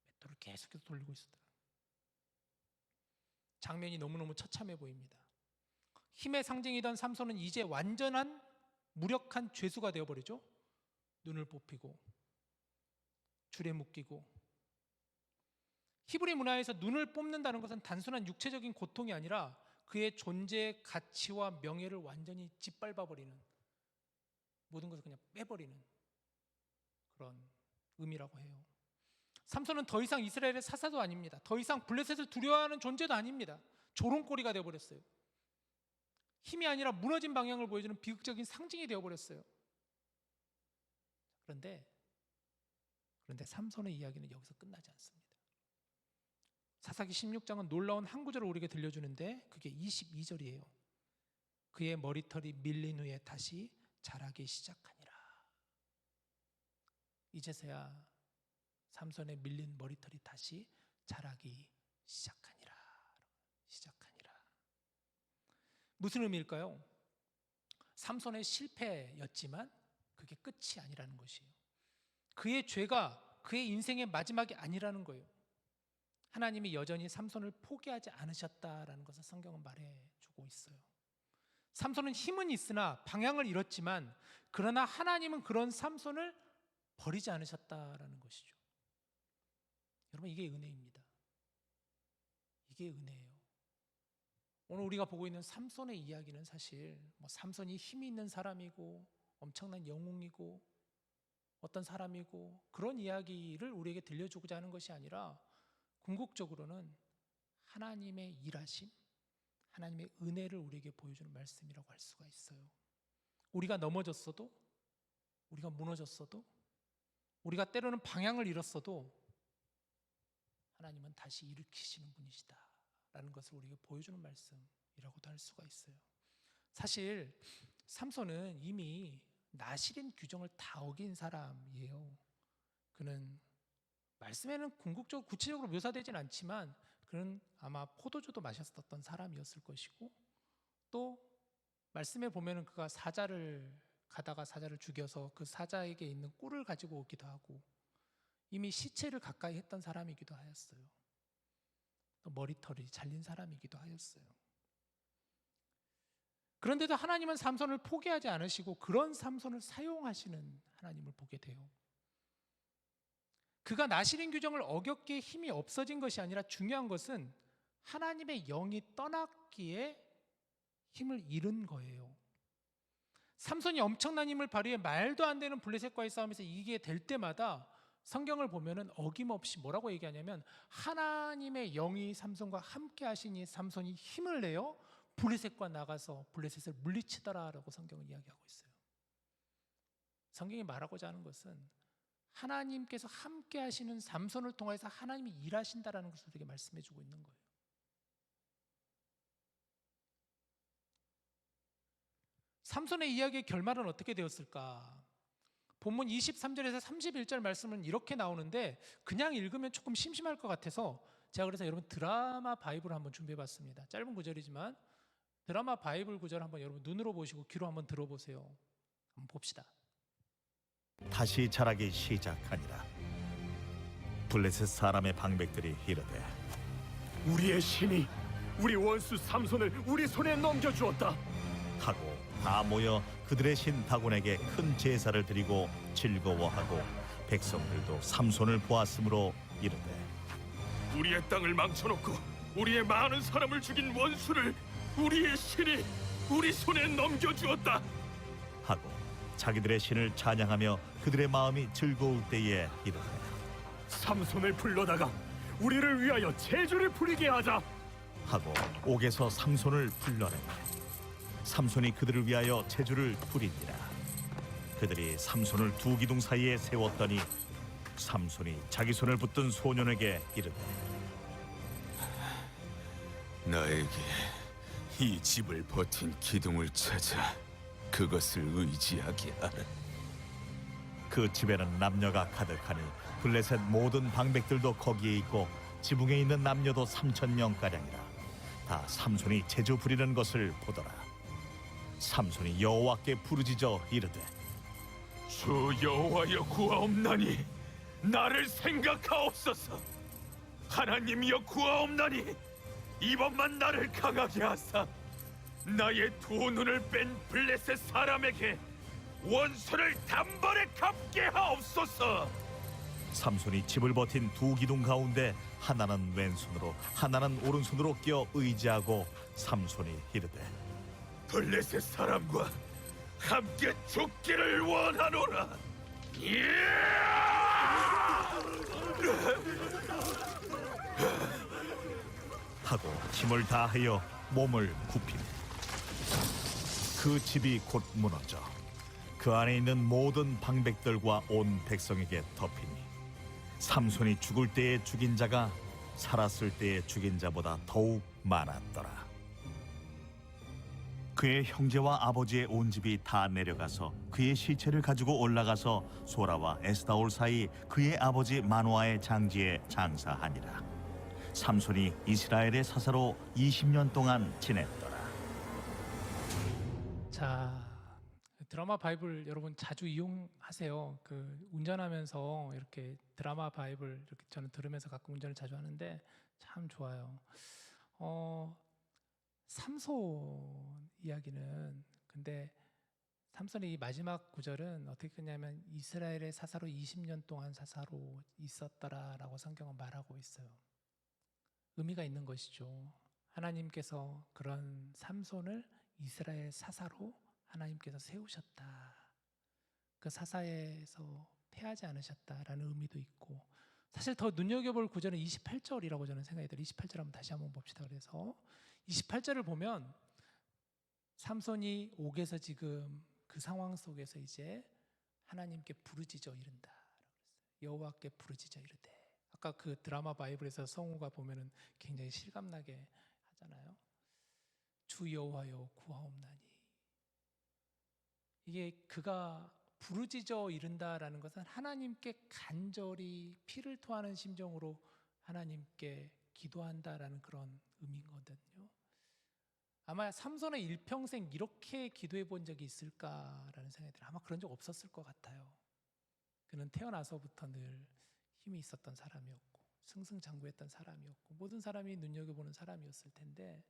맷돌을 계속해서 돌리고 있었다. 장면이 너무너무 처참해 보입니다. 힘의 상징이던 삼손은 이제 완전한 무력한 죄수가 되어버리죠. 눈을 뽑히고 줄에 묶이고. 히브리 문화에서 눈을 뽑는다는 것은 단순한 육체적인 고통이 아니라 그의 존재의 가치와 명예를 완전히 짓밟아버리는, 모든 것을 그냥 빼버리는 그런 의미라고 해요. 삼손은 더 이상 이스라엘의 사사도 아닙니다. 더 이상 블레셋을 두려워하는 존재도 아닙니다. 조롱거리가 되어버렸어요. 힘이 아니라 무너진 방향을 보여주는 비극적인 상징이 되어버렸어요. 그런데 삼손의 이야기는 여기서 끝나지 않습니다. 사사기 16장은 놀라운 한 구절을 우리에게 들려주는데 그게 22절이에요. 그의 머리털이 밀린 후에 다시 자라기 시작하니라. 이제서야 삼손의 밀린 머리털이 다시 자라기 시작하니라. 무슨 의미일까요? 삼손의 실패였지만 그게 끝이 아니라는 것이에요. 그의 죄가 그의 인생의 마지막이 아니라는 거예요. 하나님이 여전히 삼손을 포기하지 않으셨다라는 것을 성경은 말해주고 있어요. 삼손은 힘은 있으나 방향을 잃었지만 그러나 하나님은 그런 삼손을 버리지 않으셨다라는 것이죠. 여러분, 이게 은혜입니다. 이게 은혜예요. 오늘 우리가 보고 있는 삼손의 이야기는 사실 삼손이 힘이 있는 사람이고 엄청난 영웅이고 어떤 사람이고 그런 이야기를 우리에게 들려주고자 하는 것이 아니라 궁극적으로는 하나님의 일하심, 하나님의 은혜를 우리에게 보여주는 말씀이라고 할 수가 있어요. 우리가 넘어졌어도, 우리가 무너졌어도, 우리가 때로는 방향을 잃었어도 하나님은 다시 일으키시는 분이시다 라는 것을 우리에게 보여주는 말씀이라고도 할 수가 있어요. 사실 삼손은 이미 나실인 규정을 다 어긴 사람이에요. 그는 말씀에는 궁극적으로 구체적으로 묘사되진 않지만 그는 아마 포도주도 마셨었던 사람이었을 것이고, 또 말씀에 보면은 그가 사자를 가다가 사자를 죽여서 그 사자에게 있는 꿀을 가지고 오기도 하고 이미 시체를 가까이 했던 사람이기도 하였어요. 또 머리털이 잘린 사람이기도 하였어요. 그런데도 하나님은 삼손을 포기하지 않으시고 그런 삼손을 사용하시는 하나님을 보게 돼요. 그가 나실인 규정을 어겼기에 힘이 없어진 것이 아니라 중요한 것은 하나님의 영이 떠났기에 힘을 잃은 거예요. 삼손이 엄청난 힘을 발휘해 말도 안 되는 블레셋과의 싸움에서 이기게 될 때마다 성경을 보면은 어김없이 뭐라고 얘기하냐면 하나님의 영이 삼손과 함께 하시니 삼손이 힘을 내어 블레셋과 나가서 블레셋을 물리치더라라고 성경은 이야기하고 있어요. 성경이 말하고자 하는 것은 하나님께서 함께 하시는 삼손을 통해서 하나님이 일하신다라는 것을 우리에게 말씀해 주고 있는 거예요. 삼손의 이야기의 결말은 어떻게 되었을까? 본문 23절에서 31절 말씀은 이렇게 나오는데 그냥 읽으면 조금 심심할 것 같아서 제가 그래서 여러분 드라마 바이블을 한번 준비해 봤습니다. 짧은 구절이지만 드라마 바이블 구절 한번 여러분 눈으로 보시고 귀로 한번 들어보세요. 한번 봅시다. 다시 자라기 시작하니라. 블레셋 사람의 방백들이 이르되 우리의 신이 우리 원수 삼손을 우리 손에 넘겨주었다. 하고 다 모여 그들의 신 다곤에게 큰 제사를 드리고 즐거워하고 백성들도 삼손을 보았으므로 이르되 우리의 땅을 망쳐놓고 우리의 많은 사람을 죽인 원수를 우리의 신이 우리 손에 넘겨주었다. 하고 자기들의 신을 찬양하며 그들의 마음이 즐거울 때에 이르되 삼손을 불러다가 우리를 위하여 제주를 부리게 하자. 하고 옥에서 삼손을 불러내매 삼손이 그들을 위하여 제주를 부리니라. 그들이 삼손을 두 기둥 사이에 세웠더니 삼손이 자기 손을 붙든 소년에게 이르되 나에게 이 집을 버틴 기둥을 찾아 그것을 의지하게 하라. 그 집에는 남녀가 가득하니 블레셋 모든 방백들도 거기에 있고 지붕에 있는 남녀도 3,000명가량이라. 다 삼손이 제주 부리는 것을 보더라. 삼손이 여호와께 부르짖어 이르되 주 여호와여 구하옵나니 나를 생각하옵소서. 하나님이여 구하옵나니 이번만 나를 강하게 하사 나의 두 눈을 뺀 블레셋 사람에게 원수를 단번에 갚게 하옵소서. 삼손이 집을 버틴 두 기둥 가운데 하나는 왼손으로 하나는 오른손으로 끼어 의지하고 삼손이 이르되 블레셋 사람과 함께 죽기를 원하노라. 하고 힘을 다하여 몸을 굽히니 그 집이 곧 무너져 그 안에 있는 모든 방백들과 온 백성에게 덮이니 삼손이 죽을 때에 죽인 자가 살았을 때에 죽인 자보다 더욱 많았더라. 그의 형제와 아버지의 온 집이 다 내려가서 그의 시체를 가지고 올라가서 소라와 에스다올 사이 그의 아버지 마노아의 장지에 장사하니라. 삼손이 이스라엘의 사사로 20년 동안 지냈더라. 자, 드라마 바이블 여러분 자주 이용하세요. 그 운전하면서 이렇게 드라마 바이블 이렇게 저는 들으면서 가끔 운전을 자주 하는데 참 좋아요. 삼손 이야기는 근데 삼손의 이 마지막 구절은 어떻게 끝냐면 이스라엘의 사사로 20년 동안 사사로 있었더라라고 성경은 말하고 있어요. 의미가 있는 것이죠. 하나님께서 그런 삼손을 이스라엘 사사로 하나님께서 세우셨다. 그 사사에서 패하지 않으셨다라는 의미도 있고 사실 더 눈여겨볼 구절은 28절이라고 저는 생각이 들어요. 28절 한번 다시 한번 봅시다. 그래서 28절을 보면 삼손이 옥에서 지금 그 상황 속에서 이제 하나님께 부르짖어 이른다. 여호와께 부르짖어 이르되 아까 그 드라마 바이블에서 성우가 보면은 굉장히 실감나게 하잖아요. 주 여호와여 구하옵나니 이게 그가 부르짖어 이른다라는 것은 하나님께 간절히 피를 토하는 심정으로 하나님께 기도한다라는 그런 의미거든요. 아마 삼손의 일평생 이렇게 기도해 본 적이 있을까라는 생각이 들어요. 아마 그런 적 없었을 것 같아요. 그는 태어나서부터 늘 힘이 있었던 사람이었고 승승장구했던 사람이었고 모든 사람이 눈여겨보는 사람이었을 텐데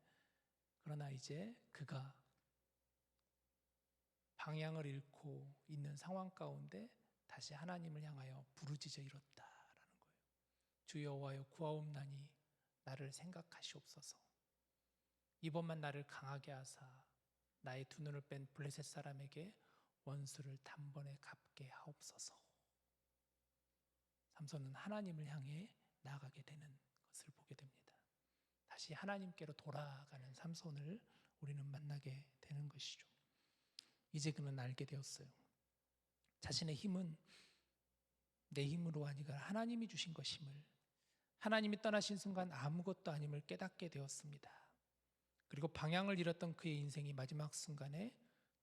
그러나 이제 그가 방향을 잃고 있는 상황 가운데 다시 하나님을 향하여 부르짖어 이뤘다라는 거예요. 주 여호와여 구하옵나니 나를 생각하시옵소서. 이번만 나를 강하게 하사 나의 두 눈을 뺀 블레셋 사람에게 원수를 단번에 갚게 하옵소서. 삼손은 하나님을 향해 나아가게 되는 것을 보게 됩니다. 다시 하나님께로 돌아가는 삼손을 우리는 만나게 되는 것이죠. 이제 그는 알게 되었어요. 자신의 힘은 내 힘으로 아니라 하나님이 주신 것임을, 하나님이 떠나신 순간 아무것도 아님을 깨닫게 되었습니다. 그리고 방향을 잃었던 그의 인생이 마지막 순간에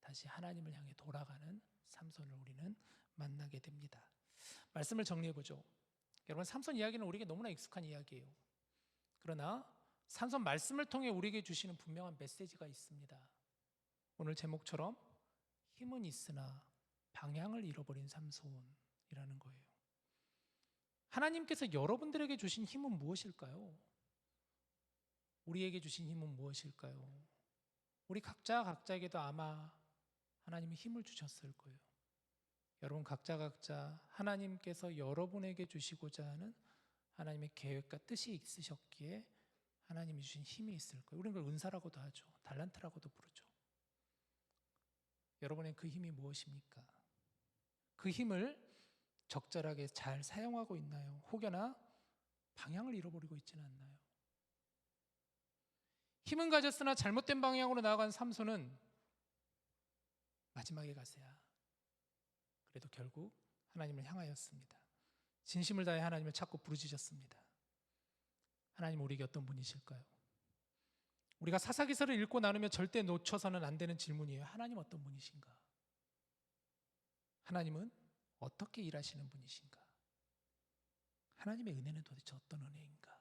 다시 하나님을 향해 돌아가는 삼손을 우리는 만나게 됩니다. 말씀을 정리해보죠. 여러분, 삼손 이야기는 우리에게 너무나 익숙한 이야기예요. 그러나 삼손 말씀을 통해 우리에게 주시는 분명한 메시지가 있습니다. 오늘 제목처럼 힘은 있으나 방향을 잃어버린 삼손이라는 거예요. 하나님께서 여러분들에게 주신 힘은 무엇일까요? 우리에게 주신 힘은 무엇일까요? 우리 각자에게도 아마 하나님이 힘을 주셨을 거예요. 여러분 각자 하나님께서 여러분에게 주시고자 하는 하나님의 계획과 뜻이 있으셨기에 하나님이 주신 힘이 있을 거예요. 우리는 그걸 은사라고도 하죠. 달란트라고도 부르죠. 여러분의 그 힘이 무엇입니까? 그 힘을 적절하게 잘 사용하고 있나요? 혹여나 방향을 잃어버리고 있지는 않나요? 힘은 가졌으나 잘못된 방향으로 나아간 삼손은 마지막에 가서야 그래도 결국 하나님을 향하였습니다. 진심을 다해 하나님을 찾고 부르짖었습니다. 하나님 우리에게 어떤 분이실까요? 우리가 사사기서를 읽고 나누면 절대 놓쳐서는 안 되는 질문이에요. 하나님 어떤 분이신가? 하나님은 어떻게 일하시는 분이신가? 하나님의 은혜는 도대체 어떤 은혜인가?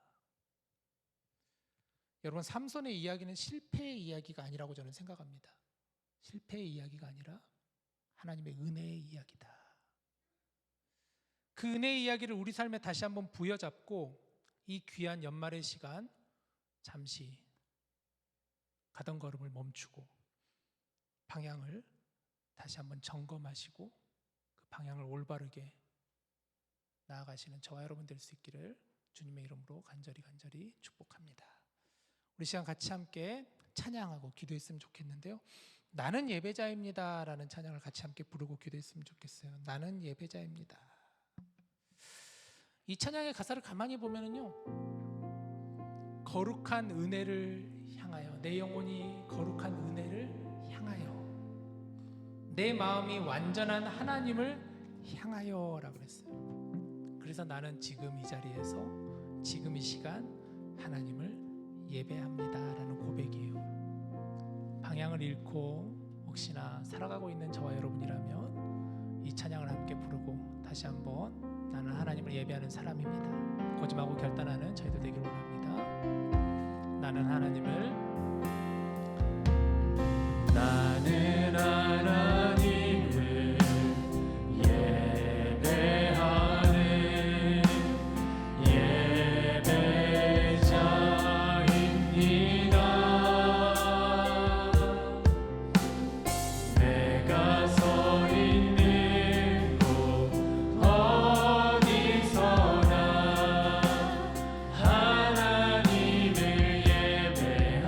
여러분 삼손의 이야기는 실패의 이야기가 아니라고 저는 생각합니다. 실패의 이야기가 아니라 하나님의 은혜의 이야기다. 그 은혜의 이야기를 우리 삶에 다시 한번 부여잡고 이 귀한 연말의 시간 잠시 가던 걸음을 멈추고 방향을 다시 한번 점검하시고 그 방향을 올바르게 나아가시는 저와 여러분 될 수 있기를 주님의 이름으로 간절히 축복합니다. 우리 시간 같이 함께 찬양하고 기도했으면 좋겠는데요. 나는 예배자입니다 라는 찬양을 같이 함께 부르고 기도했으면 좋겠어요. 나는 예배자입니다. 이 찬양의 가사를 가만히 보면은요, 거룩한 은혜를 향하여, 내 영혼이 거룩한 은혜를 향하여, 내 마음이 완전한 하나님을 향하여 라고 그랬어요. 그래서 나는 지금 이 자리에서 지금 이 시간 하나님을 예배합니다 라는 고백이에요. 방향을 잃고 혹시나 살아가고 있는 저와 여러분이라면 이 찬양을 함께 부르고 다시 한번 나는 하나님을 예배하는 사람입니다. 거짓말하고 결단하는 저희들 되기를 원합니다. 나는 하나님을 예배하는 예배자입니다. 내가 서 있는 곳 어디서나 하나님을 예배합니다.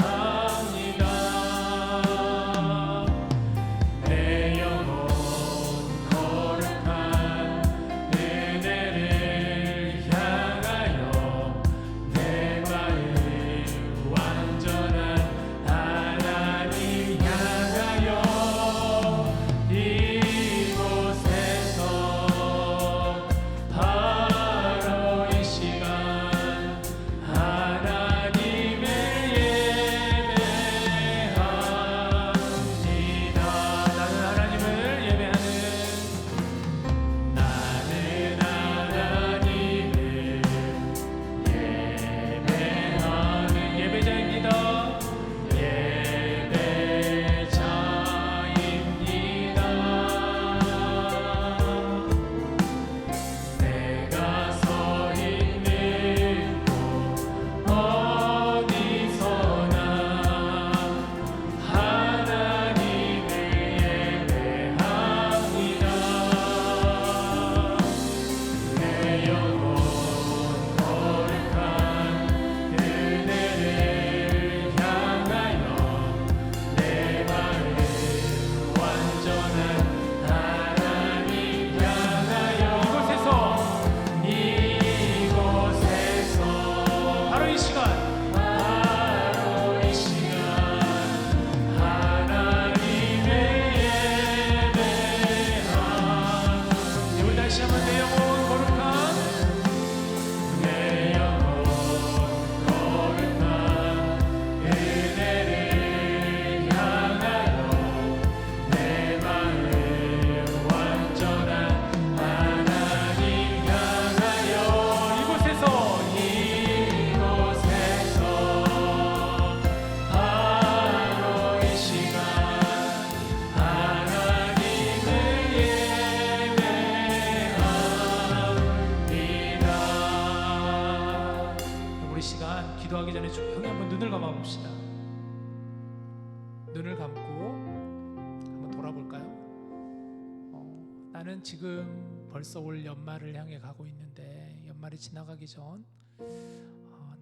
나는 지금 벌써 올 연말을 향해 가고 있는데 연말이 지나가기 전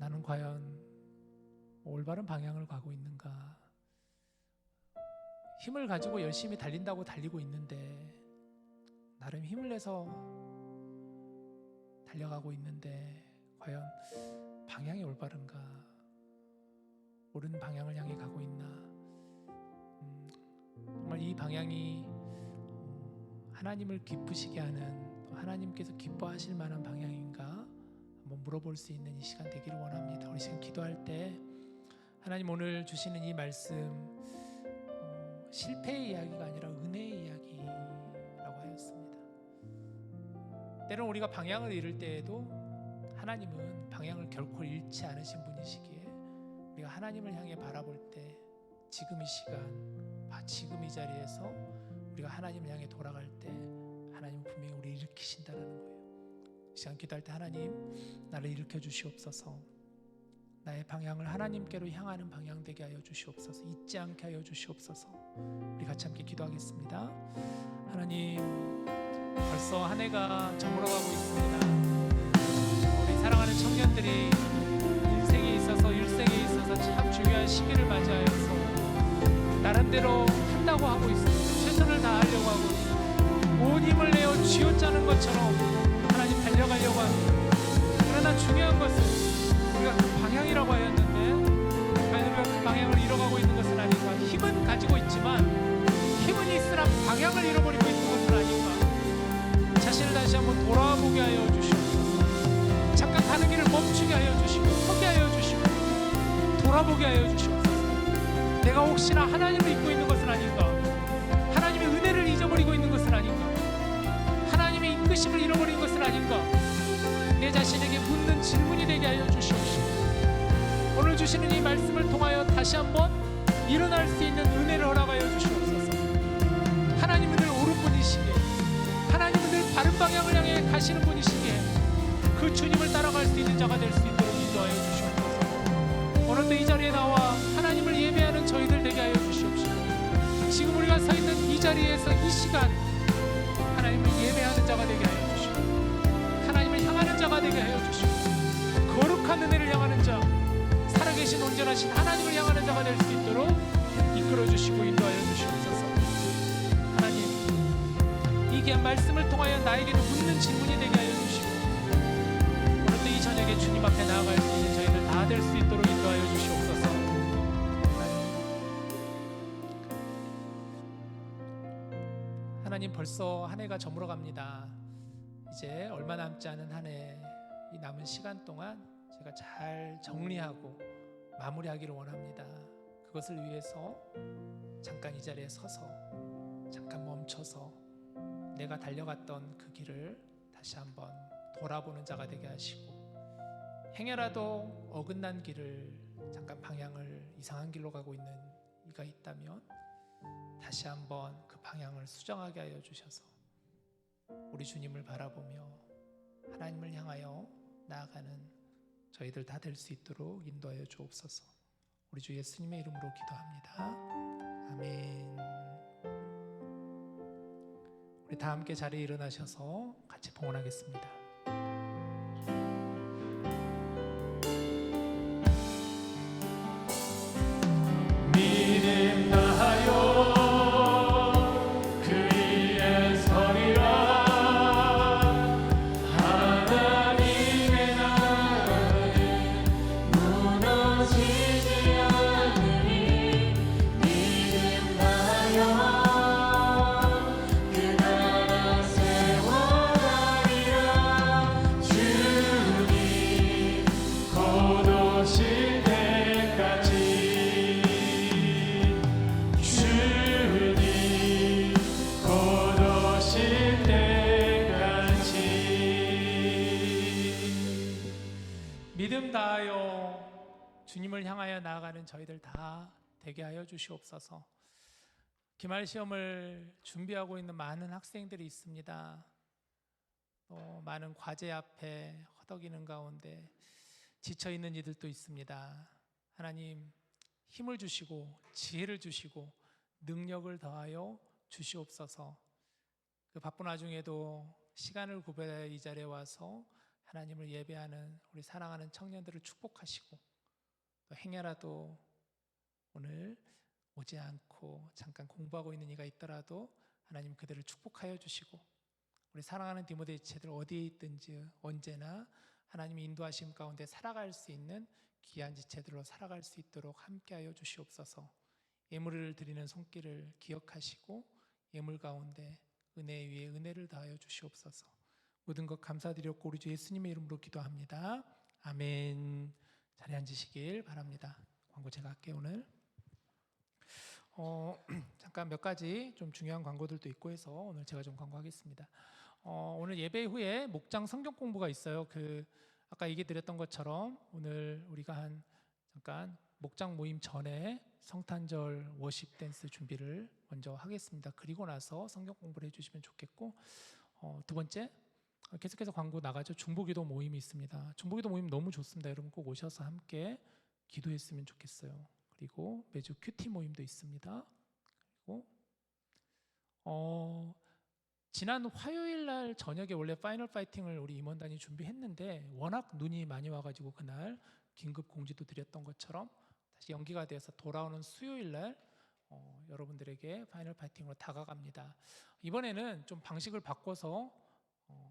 나는 과연 올바른 방향을 가고 있는가? 힘을 가지고 열심히 달린다고 달리고 있는데 나름 힘을 내서 달려가고 있는데 과연 방향이 올바른가? 옳은 방향을 향해 가고 있나? 정말 이 방향이 하나님을 기쁘시게 하는, 하나님께서 기뻐하실 만한 방향인가 한번 물어볼 수 있는 이 시간 되기를 원합니다. 우리 지금 기도할 때 하나님 오늘 주시는 이 말씀 실패의 이야기가 아니라 은혜의 이야기라고 하였습니다. 때로는 우리가 방향을 잃을 때에도 하나님은 방향을 결코 잃지 않으신 분이시기에 우리가 하나님을 향해 바라볼 때 지금 이 시간, 지금 이 자리에서 우리가 하나님을 향해 돌아갈 때 하나님은 분명히 우리를 일으키신다는 거예요. 이 시간 기도할 때 하나님 나를 일으켜 주시옵소서. 나의 방향을 하나님께로 향하는 방향 되게 하여 주시옵소서. 잊지 않게 하여 주시옵소서. 우리 같이 함께 기도하겠습니다. 하나님 벌써 한 해가 저물어가고 있습니다. 우리 사랑하는 청년들이 인생에 있어서 일생에 있어서 참 중요한 시기를 맞이하여서 나름대로 한다고 하고 있습니다. 최선을 다하려고 하고 있습니다. 온 힘을 내어 쥐어짜는 것처럼 하나님 달려가려고 합니다. 그러나 중요한 것은 우리가 그 방향이라고 하였는데 과연 우리가 그 방향을 잃어가고 있는 것은 아닌가? 힘은 가지고 있지만 힘은 있으나 방향을 잃어버리고 있는 것은 아닌가? 자신을 다시 한번 돌아보게 하여 주시옵소서. 잠깐 가는 길을 멈추게 하여 주시고 서게 하여 주시고 돌아보게 하여 주시옵소서. 내가 혹시나 하나님을 잊고 있는 것은 아닌가? 하나님의 은혜를 잊어버리고 있는 것은 아닌가? 하나님의 이끄심을 잃어버린 것은 아닌가? 내 자신에게 묻는 질문이 되게 하여 주시옵시고 오늘 주시는 이 말씀을 통하여 다시 한번 일어날 수 있는 은혜를 허락하여 주시옵소서. 하나님은 늘 옳은 분이시기에 하나님은 늘 바른 방향을 향해 가시는 분이시기에 그 주님을 따라갈 수 있는 자가 될 수 있도록 인도하여 주시옵소서. 오늘도 이 자리에 나와 하나님을 예배하는 저희들 되게 하여 주시옵시고 지금 우리가 서 있는 이 자리에서 이 시간 하나님을 예배하는 자가 되게 하여 주시고 하나님을 향하는 자가 되게 하여 주시고 거룩한 은혜를 향하는 자, 살아계신 온전하신 하나님을 향하는 자가 될 수 있도록 이끌어 주시고 인도하여 주시옵소서. 하나님 이 귀한 말씀을 통하여 나에게도 묻는 질문이 되게 하여 주시고 오늘도 이 저녁에 주님 앞에 나아갈 수 있는 저희들 다 될 수 있도록 인도하여 주시옵소서. 하나님 벌써 한 해가 저물어갑니다. 이제 얼마 남지 않은 한 해, 이 남은 시간 동안 제가 잘 정리하고 마무리하기를 원합니다. 그것을 위해서 잠깐 이 자리에 서서 잠깐 멈춰서 내가 달려갔던 그 길을 다시 한번 돌아보는 자가 되게 하시고 행여라도 어긋난 길을 잠깐 방향을 이상한 길로 가고 있는 이가 있다면 다시 한번 그 방향을 수정하게 하여 주셔서 우리 주님을 바라보며 하나님을 향하여 나아가는 저희들 다 될 수 있도록 인도하여 주옵소서. 우리 주 예수님의 이름으로 기도합니다. 아멘. 우리 다 함께 자리에 일어나셔서 같이 봉헌하겠습니다. 믿음 다하여 그 위에 서리라. 하나님의 나라는 무너지지 않으리. 믿음 다하여 그 나라 세워가리라. 주님 곧 오실 때까지 주님 곧 오실 때까지 믿음 다하여 주님을 향하여 나아가는 저희들 다 되게 하여 주시옵소서. 기말 시험을 준비하고 있는 많은 학생들이 있습니다. 또 많은 과제 앞에 허덕이는 가운데 지쳐 있는 이들도 있습니다. 하나님 힘을 주시고 지혜를 주시고 능력을 더하여 주시옵소서. 그 바쁜 와중에도 시간을 구별해 이 자리에 와서 하나님을 예배하는 우리 사랑하는 청년들을 축복하시고, 또 행여라도 오늘 오지 않고 잠깐 공부하고 있는 이가 있더라도 하나님 그들을 축복하여 주시고, 우리 사랑하는 디모데 지체들 어디에 있든지 언제나 하나님의 인도하심 가운데 살아갈 수 있는 귀한 지체들로 살아갈 수 있도록 함께하여 주시옵소서. 예물을 드리는 손길을 기억하시고 예물 가운데 은혜 위에 은혜를 더하여 주시옵소서. 모든 것 감사드렸고 우리 주 예수님의 이름으로 기도합니다. 아멘. 자리에 앉으시길 바랍니다. 광고 제가 할게요. 오늘 잠깐 몇 가지 좀 중요한 광고들도 있고 해서 오늘 제가 좀 광고하겠습니다. 오늘 예배 후에 목장 성경 공부가 있어요. 아까 얘기 드렸던 것처럼 오늘 우리가 잠깐 목장 모임 전에 성탄절 워십 댄스 준비를 먼저 하겠습니다. 그리고 나서 성경 공부를 해주시면 좋겠고, 두 번째 계속해서 광고 나가죠. 중보기도 모임이 있습니다. 중보기도 모임 너무 좋습니다. 여러분 꼭 오셔서 함께 기도했으면 좋겠어요. 그리고 매주 큐티 모임도 있습니다. 그리고 지난 화요일 날 저녁에 원래 파이널 파이팅을 우리 임원단이 준비했는데 워낙 눈이 많이 와가지고 그날 긴급 공지도 드렸던 것처럼 다시 연기가 돼서 돌아오는 수요일 날 여러분들에게 파이널 파이팅으로 다가갑니다. 이번에는 좀 방식을 바꿔서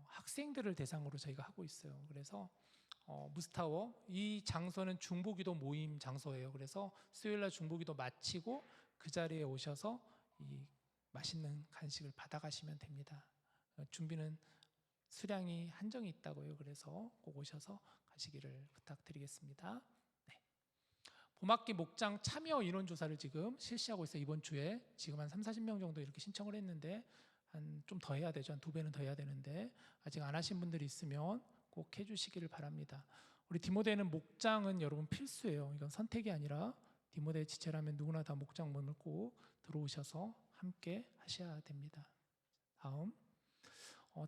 학생들을 대상으로 저희가 하고 있어요. 그래서 무스타워, 이 장소는 중보기도 모임 장소예요. 그래서 수요일 날 중보기도 마치고 그 자리에 오셔서 이 맛있는 간식을 받아가시면 됩니다. 준비는 수량이 한정이 있다고요. 그래서 꼭 오셔서 가시기를 부탁드리겠습니다. 네. 봄학기 목장 참여 인원 조사를 지금 실시하고 있어요. 이번 주에 지금 한 30-40명 정도 이렇게 신청을 했는데 한 좀 더 해야 되죠. 한 2배는 더 해야 되는데 아직 안 하신 분들이 있으면 꼭 해주시기를 바랍니다. 우리 디모데는 목장은 여러분 필수예요. 이건 선택이 아니라 디모데 지체라면 누구나 다 목장 문을 꼭 들어오셔서 함께 하셔야 됩니다.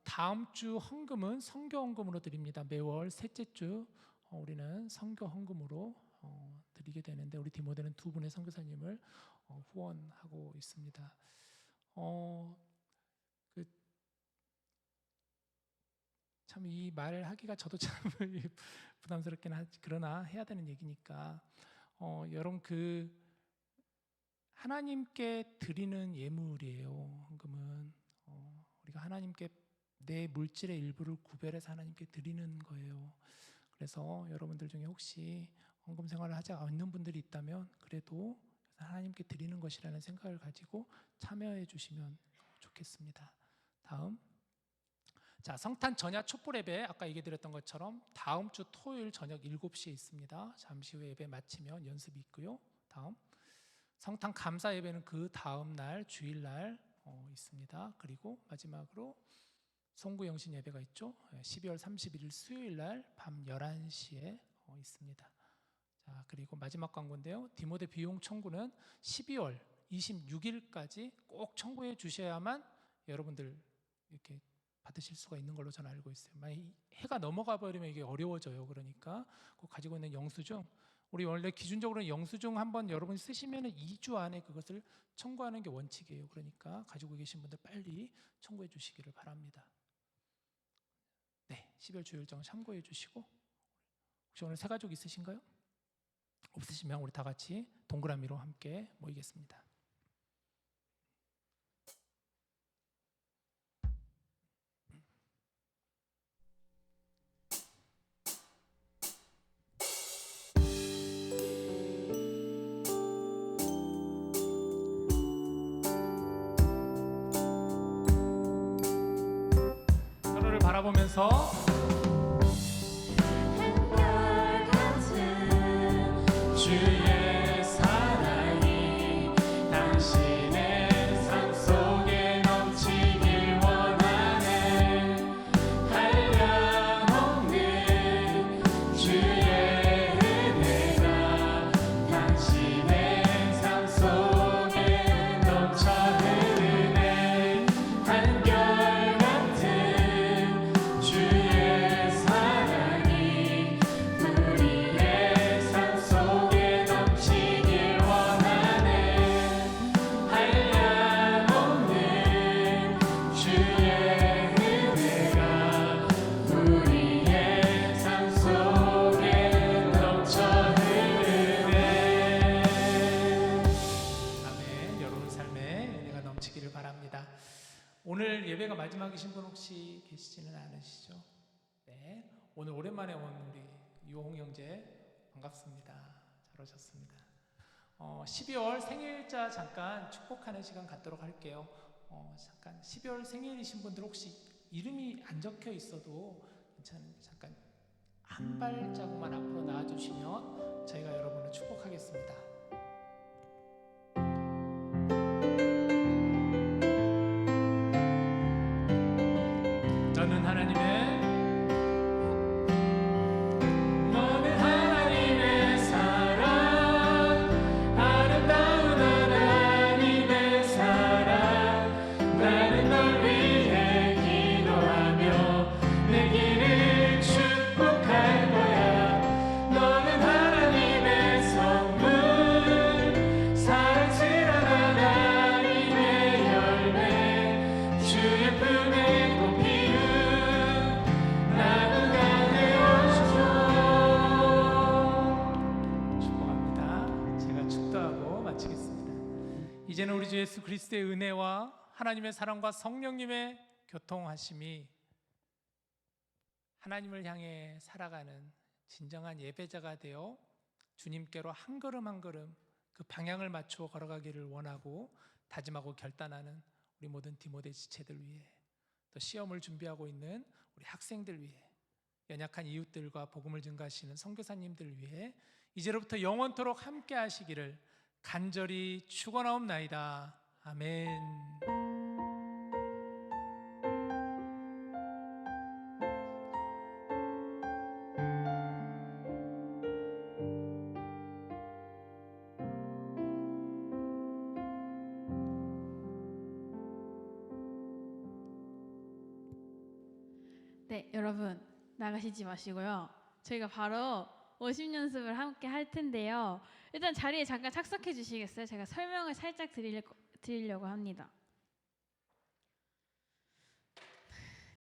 다음 주 헌금은 선교 헌금으로 드립니다. 매월 셋째 주 우리는 선교 헌금으로 드리게 되는데 우리 디모데는 2분의 선교사님을 후원하고 있습니다. 참 이 말을 하기가 저도 참 부담스럽긴 하지, 그러나 해야 되는 얘기니까 여러분 하나님께 드리는 예물이에요. 헌금은 우리가 하나님께 내 물질의 일부를 구별해서 하나님께 드리는 거예요. 그래서 여러분들 중에 혹시 헌금 생활을 하지 않는 분들이 있다면 그래도 하나님께 드리는 것이라는 생각을 가지고 참여해 주시면 좋겠습니다. 다음, 자, 성탄 전야 촛불 예배 아까 얘기 드렸던 것처럼 다음 주 토요일 저녁 7시에 있습니다. 잠시 후에 예배 마치면 연습이 있고요. 다음 성탄 감사 예배는 그 다음 날 주일날 있습니다. 그리고 마지막으로 송구 영신 예배가 있죠. 12월 31일 수요일 날 밤 11시에 있습니다. 자, 그리고 마지막 광고인데요. 디모데 비용 청구는 12월 26일까지 꼭 청구해 주셔야만 여러분들 이렇게 받으실 수가 있는 걸로 저는 알고 있어요. 만약 해가 넘어가 버리면 이게 어려워져요. 그러니까 꼭 가지고 있는 영수증, 우리 원래 기준적으로 영수증 한번 여러분이 쓰시면 2주 안에 그것을 청구하는 게 원칙이에요. 그러니까 가지고 계신 분들 빨리 청구해 주시기를 바랍니다. 네, 12월 주일정 참고해 주시고, 혹시 오늘 새가족 있으신가요? 없으시면 우리 다 같이 동그라미로 함께 모이겠습니다. 서로를 바라보면서 주의 사랑이 당신의 삶 속에 넘치길 원하네. 한량없는 주의 은혜가 당신의 삶 속에 넘쳐 흐르네. 한결같은 주의 마지막이신 분 혹시 계시지는 않으시죠? 네, 오늘 오랜만에 온 우리 유홍 형제 반갑습니다. 잘 오셨습니다. 12월 생일자 잠깐 축복하는 시간 갖도록 할게요. 잠깐 12월 생일이신 분들 혹시 이름이 안 적혀 있어도 괜찮은데 잠깐 한 발자국만 앞으로 나와주시면 저희가 여러분을 축복하겠습니다. 너는 하나님의 사랑, 아름다운 하나님의 사랑. 나는 널 위해 기도하며 내 길을 축복할 거야. 너는 하나님의 선물, 사랑스러운 하나님의 열매. 주의 품에 꽃 피운 나무가 되어줘. 축복합니다. 제가 축도하고 마치겠습니다. 이제는 우리 주 예수 그리스도의 은혜와 하나님의 사랑과 성령님의 교통하심이 하나님을 향해 살아가는 진정한 예배자가 되어 주님께로 한 걸음 한 걸음 그 방향을 맞추어 걸어가기를 원하고 다짐하고 결단하는 우리 모든 디모데 지체들 위해, 또 시험을 준비하고 있는 우리 학생들 위해, 연약한 이웃들과 복음을 증가하시는 선교사님들 위해 이제로부터 영원토록 함께 하시기를 간절히 축원하옵나이다. 아멘. 네, 여러분 나가시지 마시고요. 저희가 바로 워십 연습을 함께 할 텐데요. 일단 자리에 잠깐 착석해 주시겠어요? 제가 설명을 살짝 드리려고 합니다.